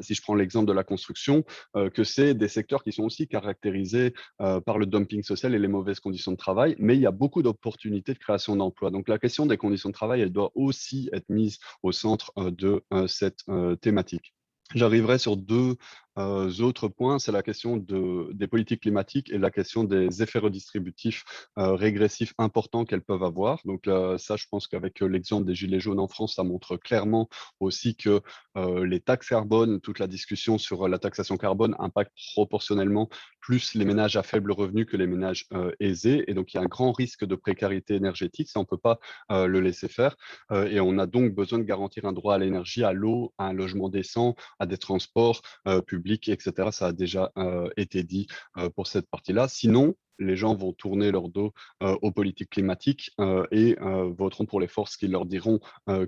si je prends l'exemple de la construction, que c'est des secteurs qui sont aussi caractérisés par le dumping social et les mauvaises conditions de travail, mais il y a beaucoup d'opportunités de création d'emplois. Donc la question des conditions de travail, elle doit aussi être mise au centre de cette thématique. J'arriverai sur deux autres points, c'est la question des politiques climatiques et la question des effets redistributifs régressifs importants qu'elles peuvent avoir. Donc ça, je pense qu'avec l'exemple des Gilets jaunes en France, ça montre clairement aussi que les taxes carbone, toute la discussion sur la taxation carbone impacte proportionnellement plus les ménages à faible revenu que les ménages aisés. Et donc, il y a un grand risque de précarité énergétique, ça, on ne peut pas le laisser faire. Et on a donc besoin de garantir un droit à l'énergie, à l'eau, à un logement décent, à des transports publics, etc. Ça a déjà été dit pour cette partie-là. Sinon, les gens vont tourner leur dos aux politiques climatiques et voteront pour les forces qui leur diront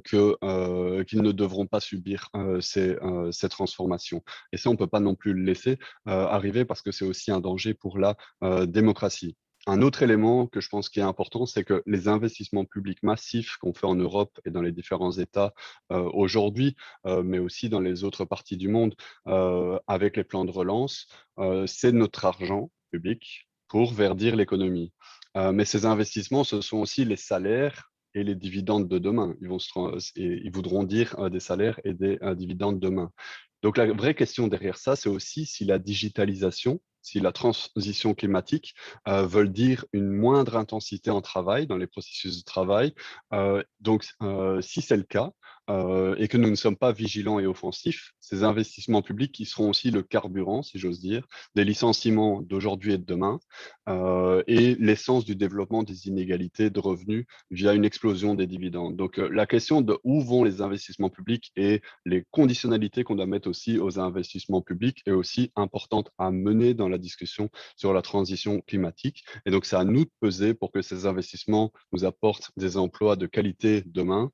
qu'ils ne devront pas subir ces transformations. Et ça, on ne peut pas non plus le laisser arriver parce que c'est aussi un danger pour la démocratie. Un autre élément que je pense qui est important, c'est que les investissements publics massifs qu'on fait en Europe et dans les différents États aujourd'hui, mais aussi dans les autres parties du monde, avec les plans de relance, c'est notre argent public pour verdir l'économie. Mais ces investissements, ce sont aussi les salaires et les dividendes de demain. Ils voudront dire des salaires et des dividendes demain. Donc la vraie question derrière ça, c'est aussi si la digitalisation, si la transition climatique veulent dire une moindre intensité en travail, dans les processus de travail. Si c'est le cas, et que nous ne sommes pas vigilants et offensifs, ces investissements publics qui seront aussi le carburant, si j'ose dire, des licenciements d'aujourd'hui et de demain, et l'essence du développement des inégalités de revenus via une explosion des dividendes. Donc la question de où vont les investissements publics et les conditionnalités qu'on doit mettre aussi aux investissements publics est aussi importante à mener dans la discussion sur la transition climatique. Et donc c'est à nous de peser pour que ces investissements nous apportent des emplois de qualité demain,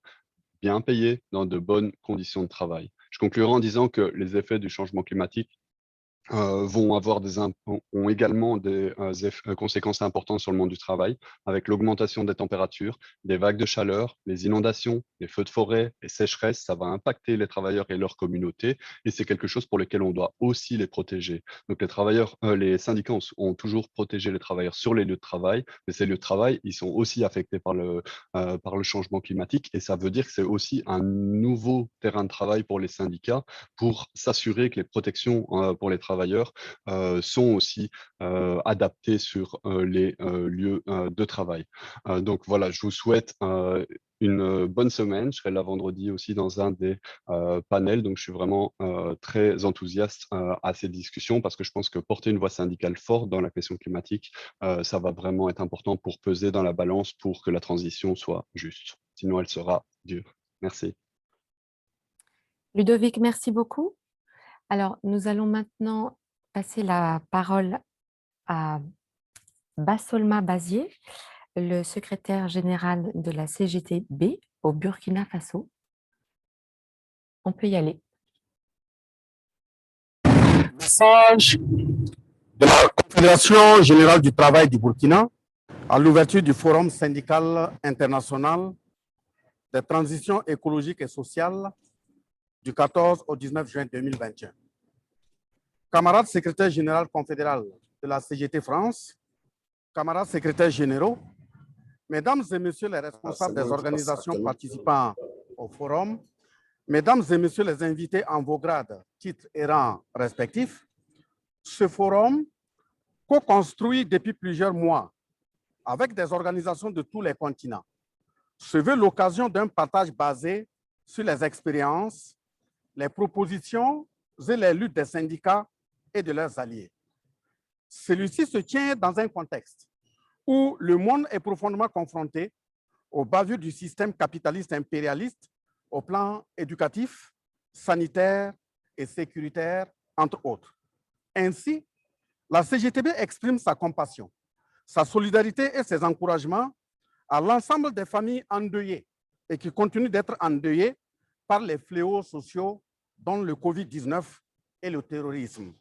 bien payés, dans de bonnes conditions de travail. Je conclurai en disant que les effets du changement climatique ont également des conséquences importantes sur le monde du travail, avec l'augmentation des températures, des vagues de chaleur, les inondations, les feux de forêt, les sécheresses. Ça va impacter les travailleurs et leurs communautés, et c'est quelque chose pour lequel on doit aussi les protéger. Donc les syndicats ont toujours protégé les travailleurs sur les lieux de travail, mais ces lieux de travail, ils sont aussi affectés par le changement climatique, et ça veut dire que c'est aussi un nouveau terrain de travail pour les syndicats pour s'assurer que les protections pour les travailleurs sont aussi adaptées sur les lieux de travail. Donc voilà, je vous souhaite une bonne semaine. Je serai là vendredi aussi dans un des panels, donc je suis vraiment très enthousiaste à ces discussions parce que je pense que porter une voix syndicale forte dans la question climatique, ça va vraiment être important pour peser dans la balance pour que la transition soit juste. Sinon, elle sera dure. Merci. Ludovic, merci beaucoup. Alors, nous allons maintenant passer la parole à Bassolma Bazier, le secrétaire général de la CGT-B au Burkina Faso. On peut y aller. Message de la Confédération générale du travail du Burkina à l'ouverture du Forum syndical international des transitions écologiques et sociales du 14 au 19 juin 2021. Camarades secrétaires généraux confédéral de la CGT France, camarades secrétaires généraux, mesdames et messieurs les responsables des organisations participant au forum, Mesdames et messieurs les invités en vos grades, titres et rangs respectifs, ce forum, co-construit depuis plusieurs mois avec des organisations de tous les continents, se veut l'occasion d'un partage basé sur les expériences, les propositions et les luttes des syndicats et de leurs alliés. Celui-ci se tient dans un contexte où le monde est profondément confronté aux bavures du système capitaliste impérialiste au plan éducatif, sanitaire et sécuritaire, entre autres. Ainsi, la CGTB exprime sa compassion, sa solidarité et ses encouragements à l'ensemble des familles endeuillées et qui continuent d'être endeuillées par les fléaux sociaux dont le Covid-19 et le terrorisme.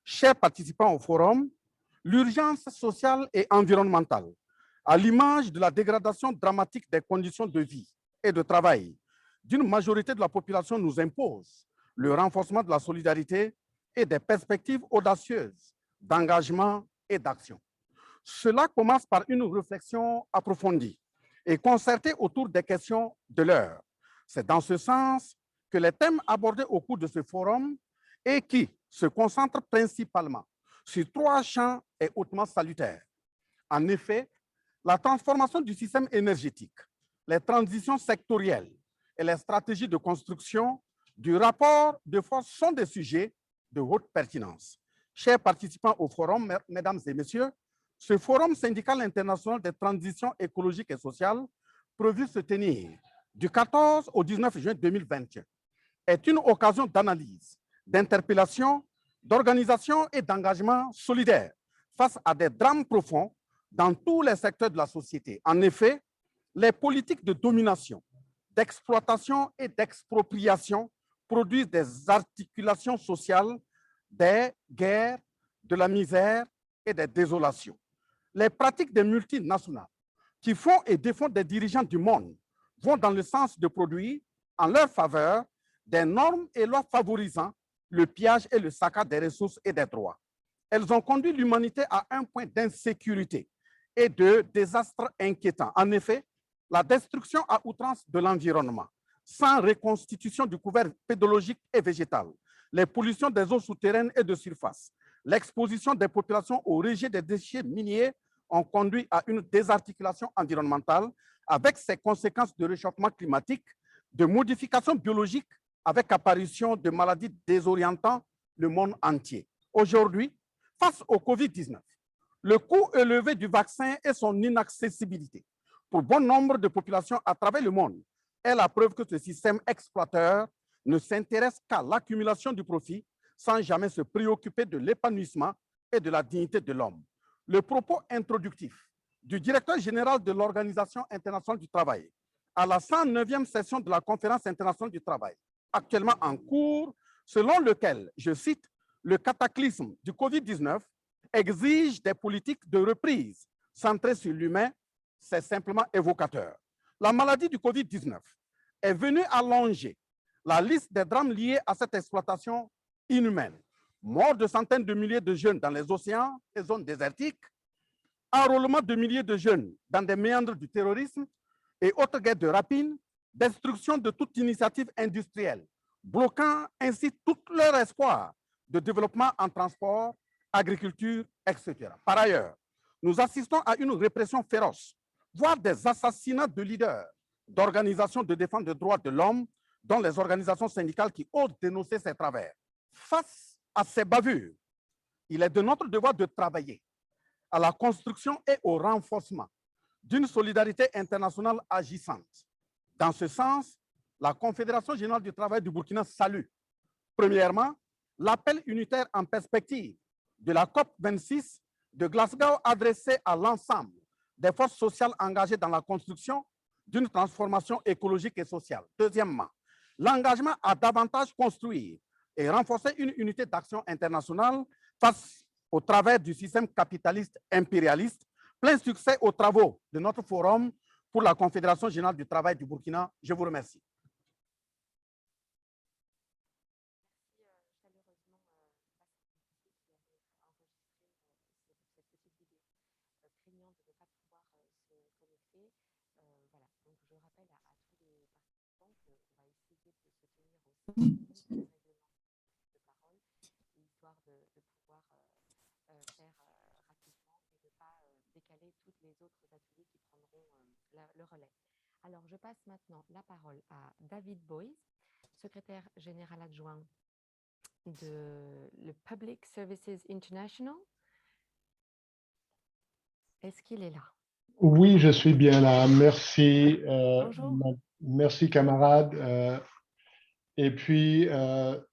Chers participants au forum, l'urgence sociale et environnementale, à l'image de la dégradation dramatique des conditions de vie et de travail d'une majorité de la population, nous impose le renforcement de la solidarité et des perspectives audacieuses d'engagement et d'action. Cela commence par une réflexion approfondie et concertée autour des questions de l'heure. C'est dans ce sens que les thèmes abordés au cours de ce forum et qui se concentrent principalement sur 3 champs est hautement salutaire. En effet, la transformation du système énergétique, les transitions sectorielles et les stratégies de construction du rapport de force sont des sujets de haute pertinence. Chers participants au forum, mesdames et messieurs, ce forum syndical international des transitions écologiques et sociales, prévu se tenir du 14 au 19 juin 2021, est une occasion d'analyse, d'interpellation, d'organisation et d'engagement solidaire face à des drames profonds dans tous les secteurs de la société. En effet, les politiques de domination, d'exploitation et d'expropriation produisent des articulations sociales, des guerres, de la misère et des désolations. Les pratiques des multinationales qui font et défendent des dirigeants du monde vont dans le sens de produire en leur faveur des normes et lois favorisant le pillage et le saccage des ressources et des droits. Elles ont conduit l'humanité à un point d'insécurité et de désastre inquiétant. En effet, la destruction à outrance de l'environnement, sans reconstitution du couvert pédologique et végétal, les pollutions des eaux souterraines et de surface, l'exposition des populations au rejet des déchets miniers ont conduit à une désarticulation environnementale avec ses conséquences de réchauffement climatique, de modifications biologiques avec apparition de maladies désorientant le monde entier. Aujourd'hui, face au Covid-19, le coût élevé du vaccin et son inaccessibilité pour bon nombre de populations à travers le monde est la preuve que ce système exploiteur ne s'intéresse qu'à l'accumulation du profit sans jamais se préoccuper de l'épanouissement et de la dignité de l'homme. Le propos introductif du directeur général de l'Organisation internationale du travail à la 109e session de la Conférence internationale du travail, actuellement en cours, selon lequel, je cite, le cataclysme du Covid-19 exige des politiques de reprise centrées sur l'humain, c'est simplement évocateur. La maladie du Covid-19 est venue allonger la liste des drames liés à cette exploitation inhumaine. Mort de centaines de milliers de jeunes dans les océans et zones désertiques, enrôlement de milliers de jeunes dans des méandres du terrorisme et autres guerres de rapine, destruction de toute initiative industrielle, bloquant ainsi tout leur espoir de développement en transport, agriculture, etc. Par ailleurs, nous assistons à une répression féroce, voire des assassinats de leaders d'organisations de défense des droits de l'homme, dont les organisations syndicales qui osent dénoncer ces travers. Face à ces bavures, il est de notre devoir de travailler à la construction et au renforcement d'une solidarité internationale agissante. Dans ce sens, la Confédération générale du travail du Burkina salue, premièrement, l'appel unitaire en perspective de la COP26 de Glasgow adressé à l'ensemble des forces sociales engagées dans la construction d'une transformation écologique et sociale. Deuxièmement, l'engagement à davantage construire et renforcer une unité d'action internationale face au travers du système capitaliste impérialiste. Plein succès aux travaux de notre forum pour la Confédération générale du travail du Burkina. Je vous remercie. Voilà, donc je rappelle à tous les participants le relais. Alors, je passe maintenant la parole à David Boyes, secrétaire général adjoint de le Public Services International. Est-ce qu'il est là? Oui, je suis bien là. Merci. Bonjour. Merci, camarades. Et puis,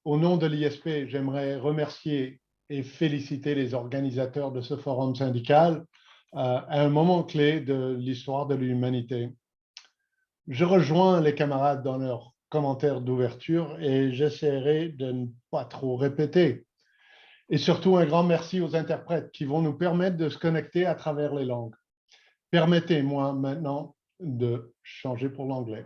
au nom de l'ISP, j'aimerais remercier et féliciter les organisateurs de ce forum syndical à un moment clé de l'histoire de l'humanité. Je rejoins les camarades dans leurs commentaires d'ouverture et j'essaierai de ne pas trop répéter. Et surtout, un grand merci aux interprètes qui vont nous permettre de se connecter à travers les langues. Permettez-moi maintenant de changer pour l'anglais.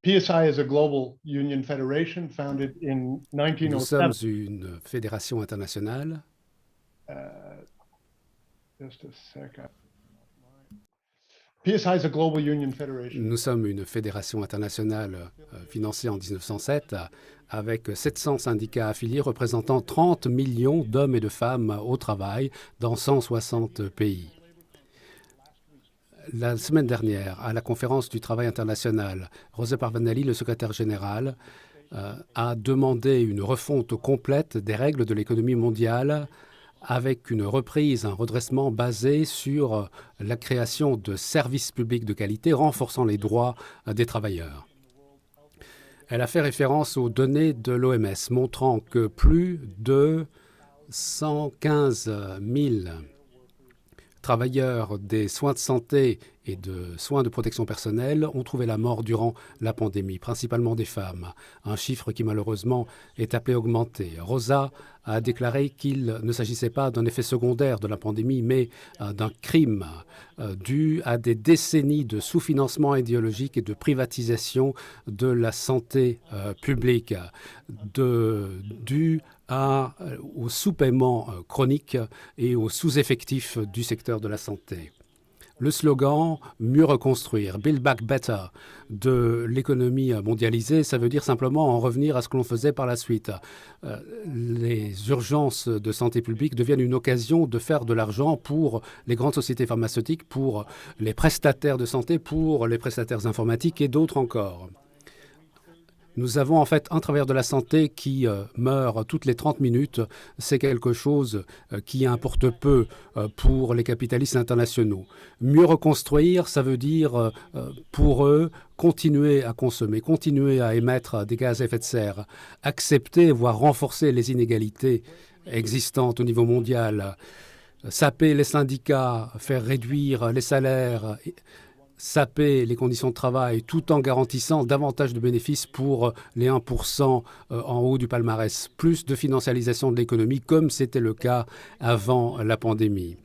PSI is a global union federation founded in Nous sommes 1907. une fédération internationale. Just a second. PSI is a global union federation. Nous sommes une fédération internationale financée en 1907 avec 700 syndicats affiliés représentant 30 millions d'hommes et de femmes au travail dans 160 pays. La semaine dernière, à la conférence du travail international, José Parvanelli, le secrétaire général, a demandé une refonte complète des règles de l'économie mondiale avec une reprise, un redressement basé sur la création de services publics de qualité renforçant les droits des travailleurs. Elle a fait référence aux données de l'OMS montrant que plus de 115 000 travailleurs des soins de santé et de soins de protection personnelle ont trouvé la mort durant la pandémie, principalement des femmes, un chiffre qui malheureusement est appelé à augmenter. Rosa a déclaré qu'il ne s'agissait pas d'un effet secondaire de la pandémie, mais d'un crime dû à des décennies de sous-financement idéologique et de privatisation de la santé publique, dû au sous-paiement chronique et au sous-effectif du secteur de la santé. Le slogan « Mieux reconstruire »,« Build Back Better » de l'économie mondialisée, ça veut dire simplement en revenir à ce que l'on faisait par la suite. Les urgences de santé publique deviennent une occasion de faire de l'argent pour les grandes sociétés pharmaceutiques, pour les prestataires de santé, pour les prestataires informatiques et d'autres encore. Nous avons en fait un travailleur de la santé qui meurt toutes les 30 minutes. C'est quelque chose qui importe peu pour les capitalistes internationaux. Mieux reconstruire, ça veut dire pour eux continuer à consommer, continuer à émettre des gaz à effet de serre, accepter, voire renforcer les inégalités existantes au niveau mondial, saper les syndicats, faire réduire les salaires, saper les conditions de travail tout en garantissant davantage de bénéfices pour les 1% en haut du palmarès, plus de financialisation de l'économie comme c'était le cas avant la pandémie.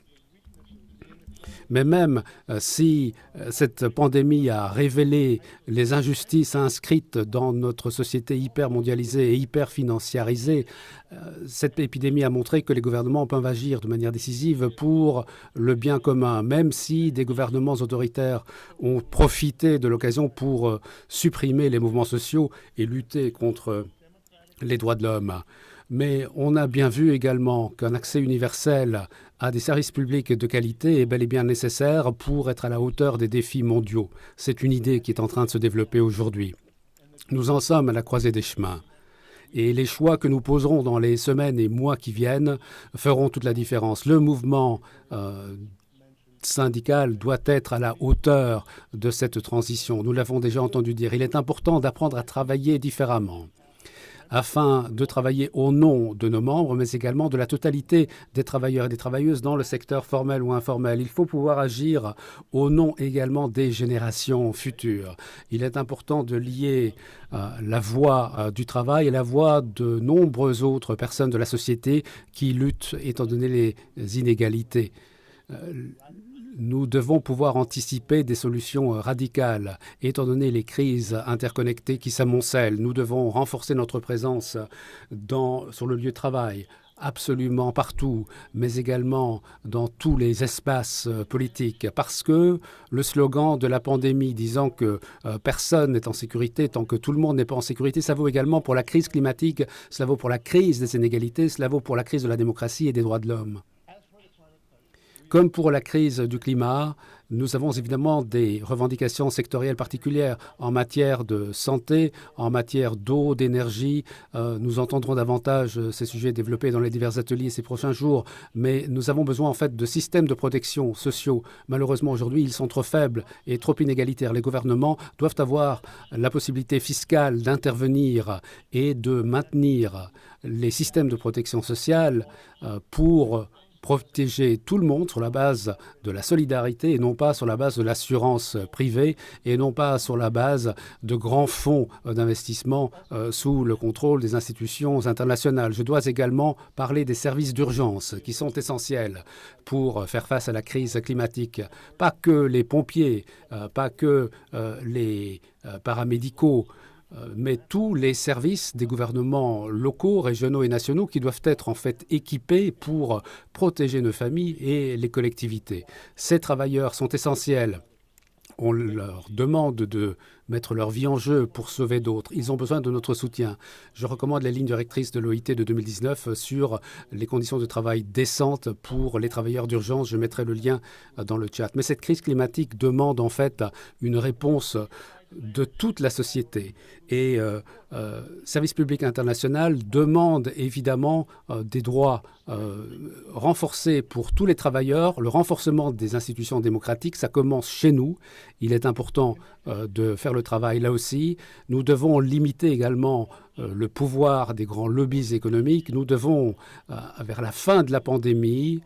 Mais même si cette pandémie a révélé les injustices inscrites dans notre société hyper mondialisée et hyper financiarisée, cette épidémie a montré que les gouvernements peuvent agir de manière décisive pour le bien commun, même si des gouvernements autoritaires ont profité de l'occasion pour supprimer les mouvements sociaux et lutter contre les droits de l'homme. Mais on a bien vu également qu'un accès universel à des services publics de qualité est bel et bien nécessaire pour être à la hauteur des défis mondiaux. C'est une idée qui est en train de se développer aujourd'hui. Nous en sommes à la croisée des chemins. Et les choix que nous poserons dans les semaines et mois qui viennent feront toute la différence. Le mouvement syndical doit être à la hauteur de cette transition. Nous l'avons déjà entendu dire. Il est important d'apprendre à travailler différemment, afin de travailler au nom de nos membres, mais également de la totalité des travailleurs et des travailleuses dans le secteur formel ou informel. Il faut pouvoir agir au nom également des générations futures. Il est important de lier la voix du travail et la voix de nombreuses autres personnes de la société qui luttent étant donné les inégalités. Nous devons pouvoir anticiper des solutions radicales. Étant donné les crises interconnectées qui s'amoncellent, nous devons renforcer notre présence sur le lieu de travail, absolument partout, mais également dans tous les espaces politiques, parce que le slogan de la pandémie disant que personne n'est en sécurité tant que tout le monde n'est pas en sécurité, ça vaut également pour la crise climatique, cela vaut pour la crise des inégalités, cela vaut pour la crise de la démocratie et des droits de l'homme. Comme pour la crise du climat, nous avons évidemment des revendications sectorielles particulières en matière de santé, en matière d'eau, d'énergie. Nous entendrons davantage ces sujets développés dans les divers ateliers ces prochains jours, mais nous avons besoin en fait de systèmes de protection sociaux. Malheureusement, aujourd'hui, ils sont trop faibles et trop inégalitaires. Les gouvernements doivent avoir la possibilité fiscale d'intervenir et de maintenir les systèmes de protection sociale pour protéger tout le monde sur la base de la solidarité et non pas sur la base de l'assurance privée et non pas sur la base de grands fonds d'investissement sous le contrôle des institutions internationales. Je dois également parler des services d'urgence qui sont essentiels pour faire face à la crise climatique. Pas que les pompiers, pas que les paramédicaux, mais tous les services des gouvernements locaux, régionaux et nationaux qui doivent être en fait équipés pour protéger nos familles et les collectivités. Ces travailleurs sont essentiels. On leur demande de mettre leur vie en jeu pour sauver d'autres. Ils ont besoin de notre soutien. Je recommande les lignes directrices de l'OIT de 2019 sur les conditions de travail décentes pour les travailleurs d'urgence. Je mettrai le lien dans le chat. Mais cette crise climatique demande en fait une réponse de toute la société. Et Service public international demande évidemment des droits renforcés pour tous les travailleurs, le renforcement des institutions démocratiques. Ça commence chez nous. Il est important de faire le travail là aussi. Nous devons limiter également le pouvoir des grands lobbies économiques. Nous devons, vers la fin de la pandémie,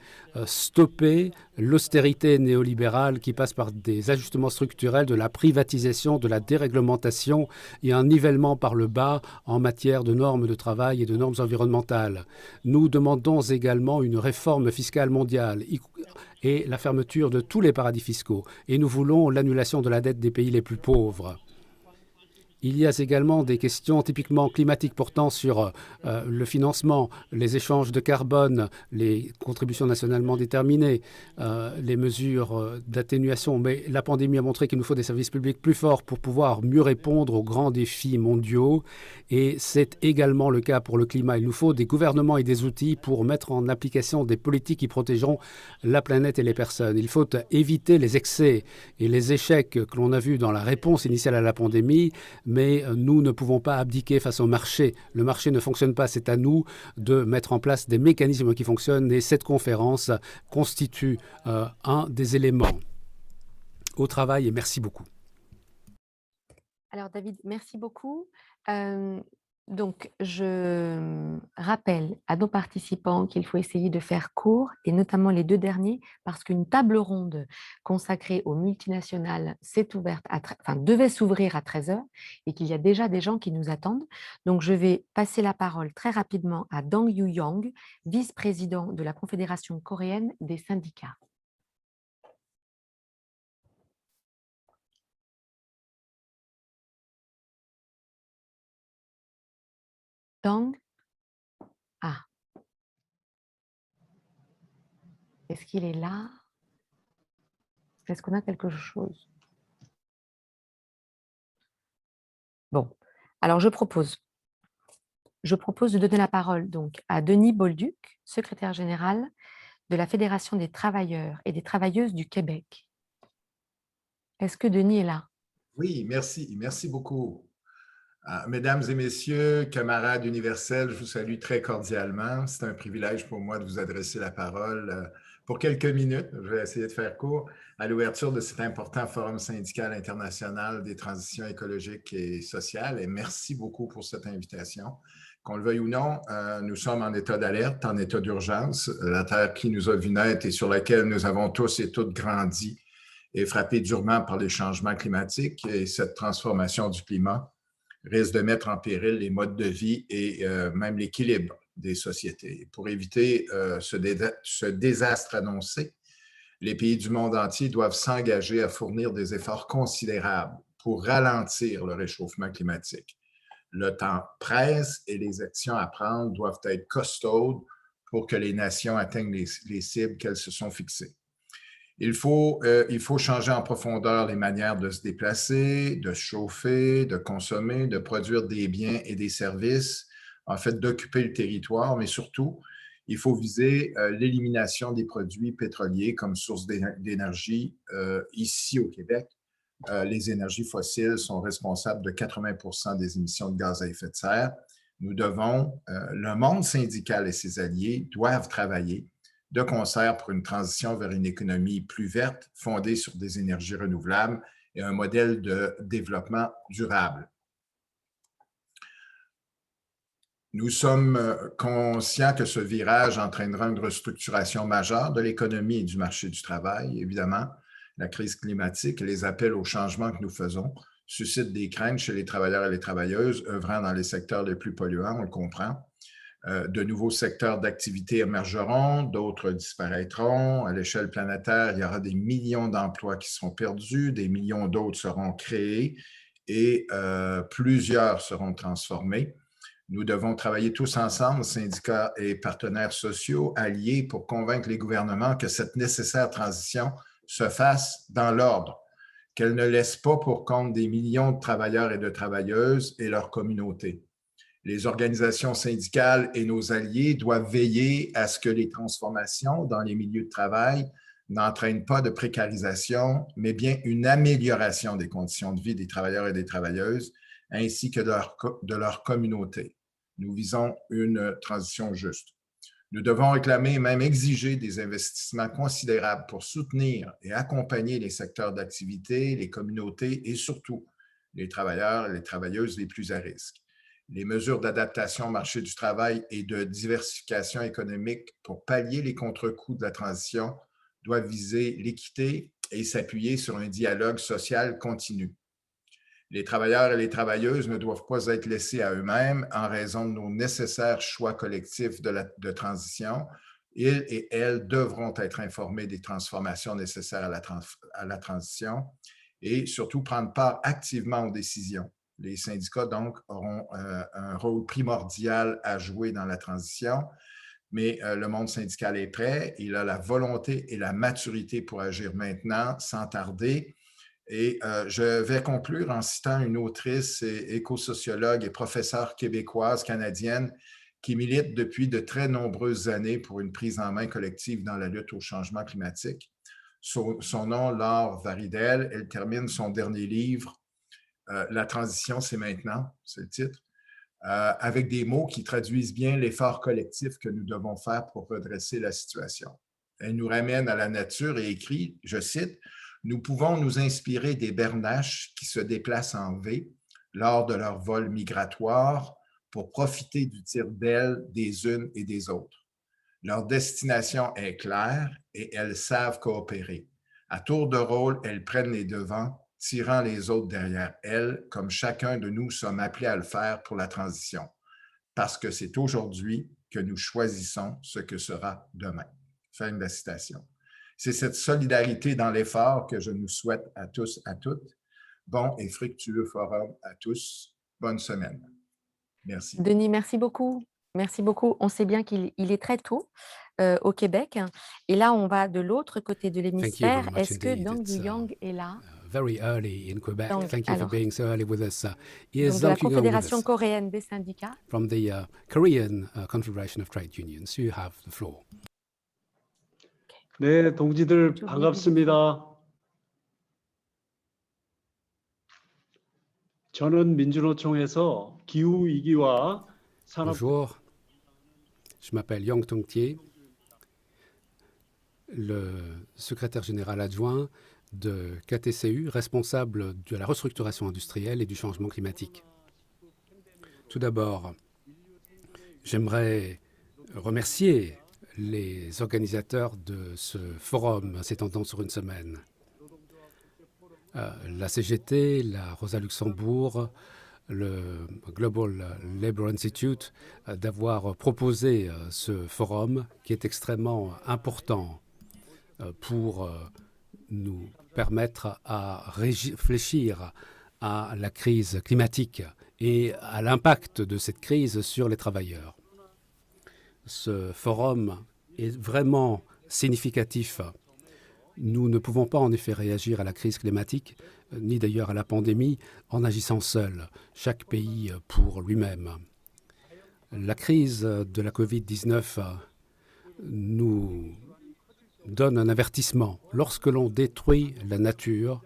stopper l'austérité néolibérale qui passe par des ajustements structurels, de la privatisation, de la déréglementation et un nivellement par le bas en matière de normes de travail et de normes environnementales. Nous demandons également une réforme fiscale mondiale et la fermeture de tous les paradis fiscaux. Et nous voulons l'annulation de la dette des pays les plus pauvres. Il y a également des questions typiquement climatiques portant sur le financement, les échanges de carbone, les contributions nationalement déterminées, les mesures d'atténuation. Mais la pandémie a montré qu'il nous faut des services publics plus forts pour pouvoir mieux répondre aux grands défis mondiaux. Et c'est également le cas pour le climat. Il nous faut des gouvernements et des outils pour mettre en application des politiques qui protégeront la planète et les personnes. Il faut éviter les excès et les échecs que l'on a vus dans la réponse initiale à la pandémie, mais nous ne pouvons pas abdiquer face au marché. Le marché ne fonctionne pas. C'est à nous de mettre en place des mécanismes qui fonctionnent et cette conférence constitue un des éléments. Au travail et merci beaucoup. Alors David, merci beaucoup. Donc, je rappelle à nos participants qu'il faut essayer de faire court, et notamment les deux derniers, parce qu'une table ronde consacrée aux multinationales s'est ouverte devait s'ouvrir à 13 h et qu'il y a déjà des gens qui nous attendent. Donc, je vais passer la parole très rapidement à Dong Yu-Yong, vice-président de la Confédération coréenne des syndicats. Dong. Ah. Est-ce qu'il est là? Est-ce qu'on a quelque chose? Bon, alors je propose de donner la parole donc à Denis Bolduc, secrétaire général de la Fédération des travailleurs et des travailleuses du Québec. Est-ce que Denis est là? Oui, merci beaucoup. Mesdames et messieurs, camarades universels, je vous salue très cordialement. C'est un privilège pour moi de vous adresser la parole pour quelques minutes. Je vais essayer de faire court à l'ouverture de cet important forum syndical international des transitions écologiques et sociales. Et merci beaucoup pour cette invitation. Qu'on le veuille ou non, nous sommes en état d'alerte, en état d'urgence. La terre qui nous a vu naître et sur laquelle nous avons tous et toutes grandi est frappée durement par les changements climatiques et cette transformation du climat risque de mettre en péril les modes de vie et même l'équilibre des sociétés. Pour éviter ce désastre annoncé, les pays du monde entier doivent s'engager à fournir des efforts considérables pour ralentir le réchauffement climatique. Le temps presse et les actions à prendre doivent être costaudes pour que les nations atteignent les cibles qu'elles se sont fixées. Il faut changer en profondeur les manières de se déplacer, de se chauffer, de consommer, de produire des biens et des services, en fait, d'occuper le territoire, mais surtout, il faut viser l'élimination des produits pétroliers comme source d'énergie. Ici au Québec, les énergies fossiles sont responsables de 80% des émissions de gaz à effet de serre. Le monde syndical et ses alliés doivent travailler de concert pour une transition vers une économie plus verte, fondée sur des énergies renouvelables et un modèle de développement durable. Nous sommes conscients que ce virage entraînera une restructuration majeure de l'économie et du marché du travail. Évidemment, la crise climatique et les appels au changement que nous faisons suscitent des craintes chez les travailleurs et les travailleuses œuvrant dans les secteurs les plus polluants, on le comprend. De nouveaux secteurs d'activité émergeront, d'autres disparaîtront. À l'échelle planétaire, il y aura des millions d'emplois qui seront perdus, des millions d'autres seront créés et plusieurs seront transformés. Nous devons travailler tous ensemble, syndicats et partenaires sociaux, alliés, pour convaincre les gouvernements que cette nécessaire transition se fasse dans l'ordre, qu'elle ne laisse pas pour compte des millions de travailleurs et de travailleuses et leurs communautés. Les organisations syndicales et nos alliés doivent veiller à ce que les transformations dans les milieux de travail n'entraînent pas de précarisation, mais bien une amélioration des conditions de vie des travailleurs et des travailleuses, ainsi que de leur communauté. Nous visons une transition juste. Nous devons réclamer et même exiger des investissements considérables pour soutenir et accompagner les secteurs d'activité, les communautés et surtout les travailleurs et les travailleuses les plus à risque. Les mesures d'adaptation au marché du travail et de diversification économique pour pallier les contre-coups de la transition doivent viser l'équité et s'appuyer sur un dialogue social continu. Les travailleurs et les travailleuses ne doivent pas être laissés à eux-mêmes en raison de nos nécessaires choix collectifs de transition. Ils et elles devront être informés des transformations nécessaires à la transition et surtout prendre part activement aux décisions. Les syndicats, donc, auront un rôle primordial à jouer dans la transition, mais le monde syndical est prêt. Il a la volonté et la maturité pour agir maintenant, sans tarder. Et je vais conclure en citant une autrice et éco-sociologue et professeure québécoise, canadienne, qui milite depuis de très nombreuses années pour une prise en main collective dans la lutte au changement climatique. Son nom, Laure Varidel, elle termine son dernier livre, La transition, c'est maintenant, c'est le titre, avec des mots qui traduisent bien l'effort collectif que nous devons faire pour redresser la situation. Elle nous ramène à la nature et écrit, je cite, « Nous pouvons nous inspirer des bernaches qui se déplacent en V lors de leur vol migratoire pour profiter du tir d'aile des unes et des autres. Leur destination est claire et elles savent coopérer. À tour de rôle, elles prennent les devants, tirant les autres derrière elles, comme chacun de nous sommes appelés à le faire pour la transition, parce que c'est aujourd'hui que nous choisissons ce que sera demain. » Fin de la citation. C'est cette solidarité dans l'effort que je nous souhaite à tous, à toutes. Bon et fructueux forum à tous. Bonne semaine. Merci. Denis, merci beaucoup. Merci beaucoup. On sait bien qu'il est très tôt au Québec. Et là, on va de l'autre côté de l'hémisphère. Est-ce que Dong Yang est là? Very early in Quebec. Donc, Thank you for being so early with us. Donc de la Confédération coréenne des syndicats. From the Korean Confederation of Trade Unions, you have the floor. 네, 동지들 반갑습니다. 저는 민주노총에서 기후 위기와 산업. Bonjour, je m'appelle Yang Tongtier, le secrétaire général adjoint de KTCU, responsable de la restructuration industrielle et du changement climatique. Tout d'abord, j'aimerais remercier les organisateurs de ce forum s'étendant sur une semaine. La CGT, la Rosa Luxembourg, le Global Labour Institute, d'avoir proposé ce forum qui est extrêmement important pour nous permettre à réfléchir à la crise climatique et à l'impact de cette crise sur les travailleurs. Ce forum est vraiment significatif. Nous ne pouvons pas en effet réagir à la crise climatique, ni d'ailleurs à la pandémie, en agissant seul, chaque pays pour lui-même. La crise de la Covid-19 nous donne un avertissement. Lorsque l'on détruit la nature,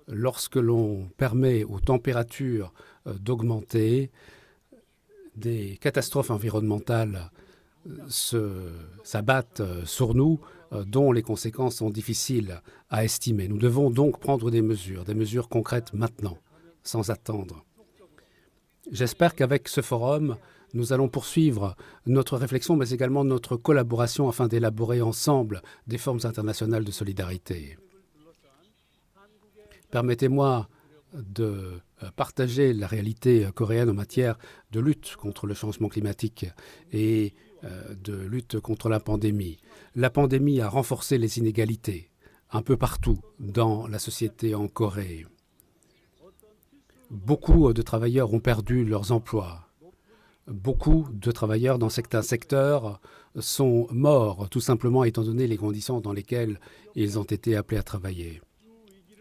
lorsque l'on permet aux températures d'augmenter, des catastrophes environnementales s'abattent sur nous, dont les conséquences sont difficiles à estimer. Nous devons donc prendre des mesures concrètes maintenant, sans attendre. J'espère qu'avec ce forum, nous allons poursuivre notre réflexion, mais également notre collaboration afin d'élaborer ensemble des formes internationales de solidarité. Permettez-moi de partager la réalité coréenne en matière de lutte contre le changement climatique et de lutte contre la pandémie. La pandémie a renforcé les inégalités un peu partout dans la société en Corée. Beaucoup de travailleurs ont perdu leurs emplois. Beaucoup de travailleurs dans certains secteurs sont morts, tout simplement étant donné les conditions dans lesquelles ils ont été appelés à travailler.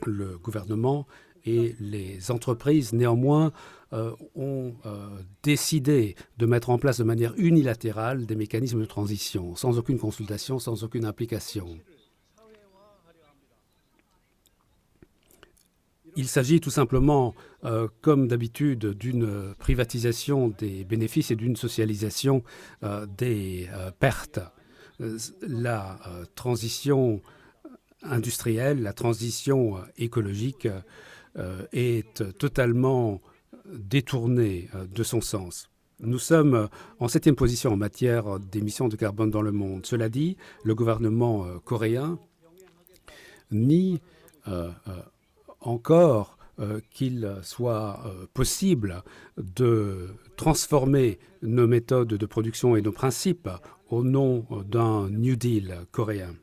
Le gouvernement et les entreprises, néanmoins, ont décidé de mettre en place de manière unilatérale des mécanismes de transition, sans aucune consultation, sans aucune implication. Il s'agit tout simplement, comme d'habitude, d'une privatisation des bénéfices et d'une socialisation des pertes. La transition industrielle, la transition écologique est totalement détournée de son sens. Nous sommes en 7e position en matière d'émissions de carbone dans le monde. Cela dit, le gouvernement coréen nie encore qu'il soit possible de transformer nos méthodes de production et nos principes au nom d'un New Deal coréen.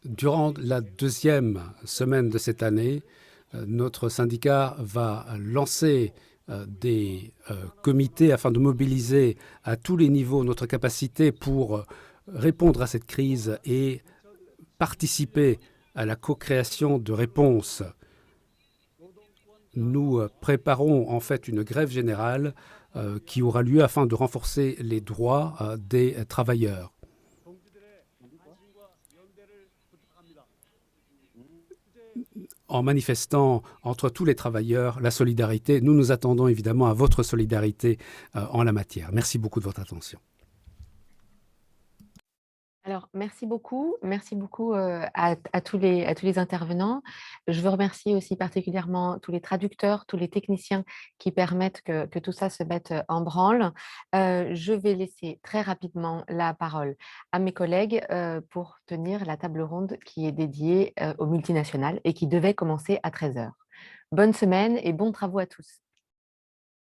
Durant la 2e semaine de cette année, notre syndicat va lancer des comités afin de mobiliser à tous les niveaux notre capacité pour répondre à cette crise et participer à la co-création de réponses. Nous préparons en fait une grève générale qui aura lieu afin de renforcer les droits des travailleurs. En manifestant entre tous les travailleurs la solidarité, nous nous attendons évidemment à votre solidarité en la matière. Merci beaucoup de votre attention. Alors, merci beaucoup à tous les intervenants. Je veux remercier aussi particulièrement tous les traducteurs, tous les techniciens qui permettent que tout ça se mette en branle. Je vais laisser très rapidement la parole à mes collègues pour tenir la table ronde qui est dédiée aux multinationales et qui devait commencer à 13h. Bonne semaine et bons travaux à tous.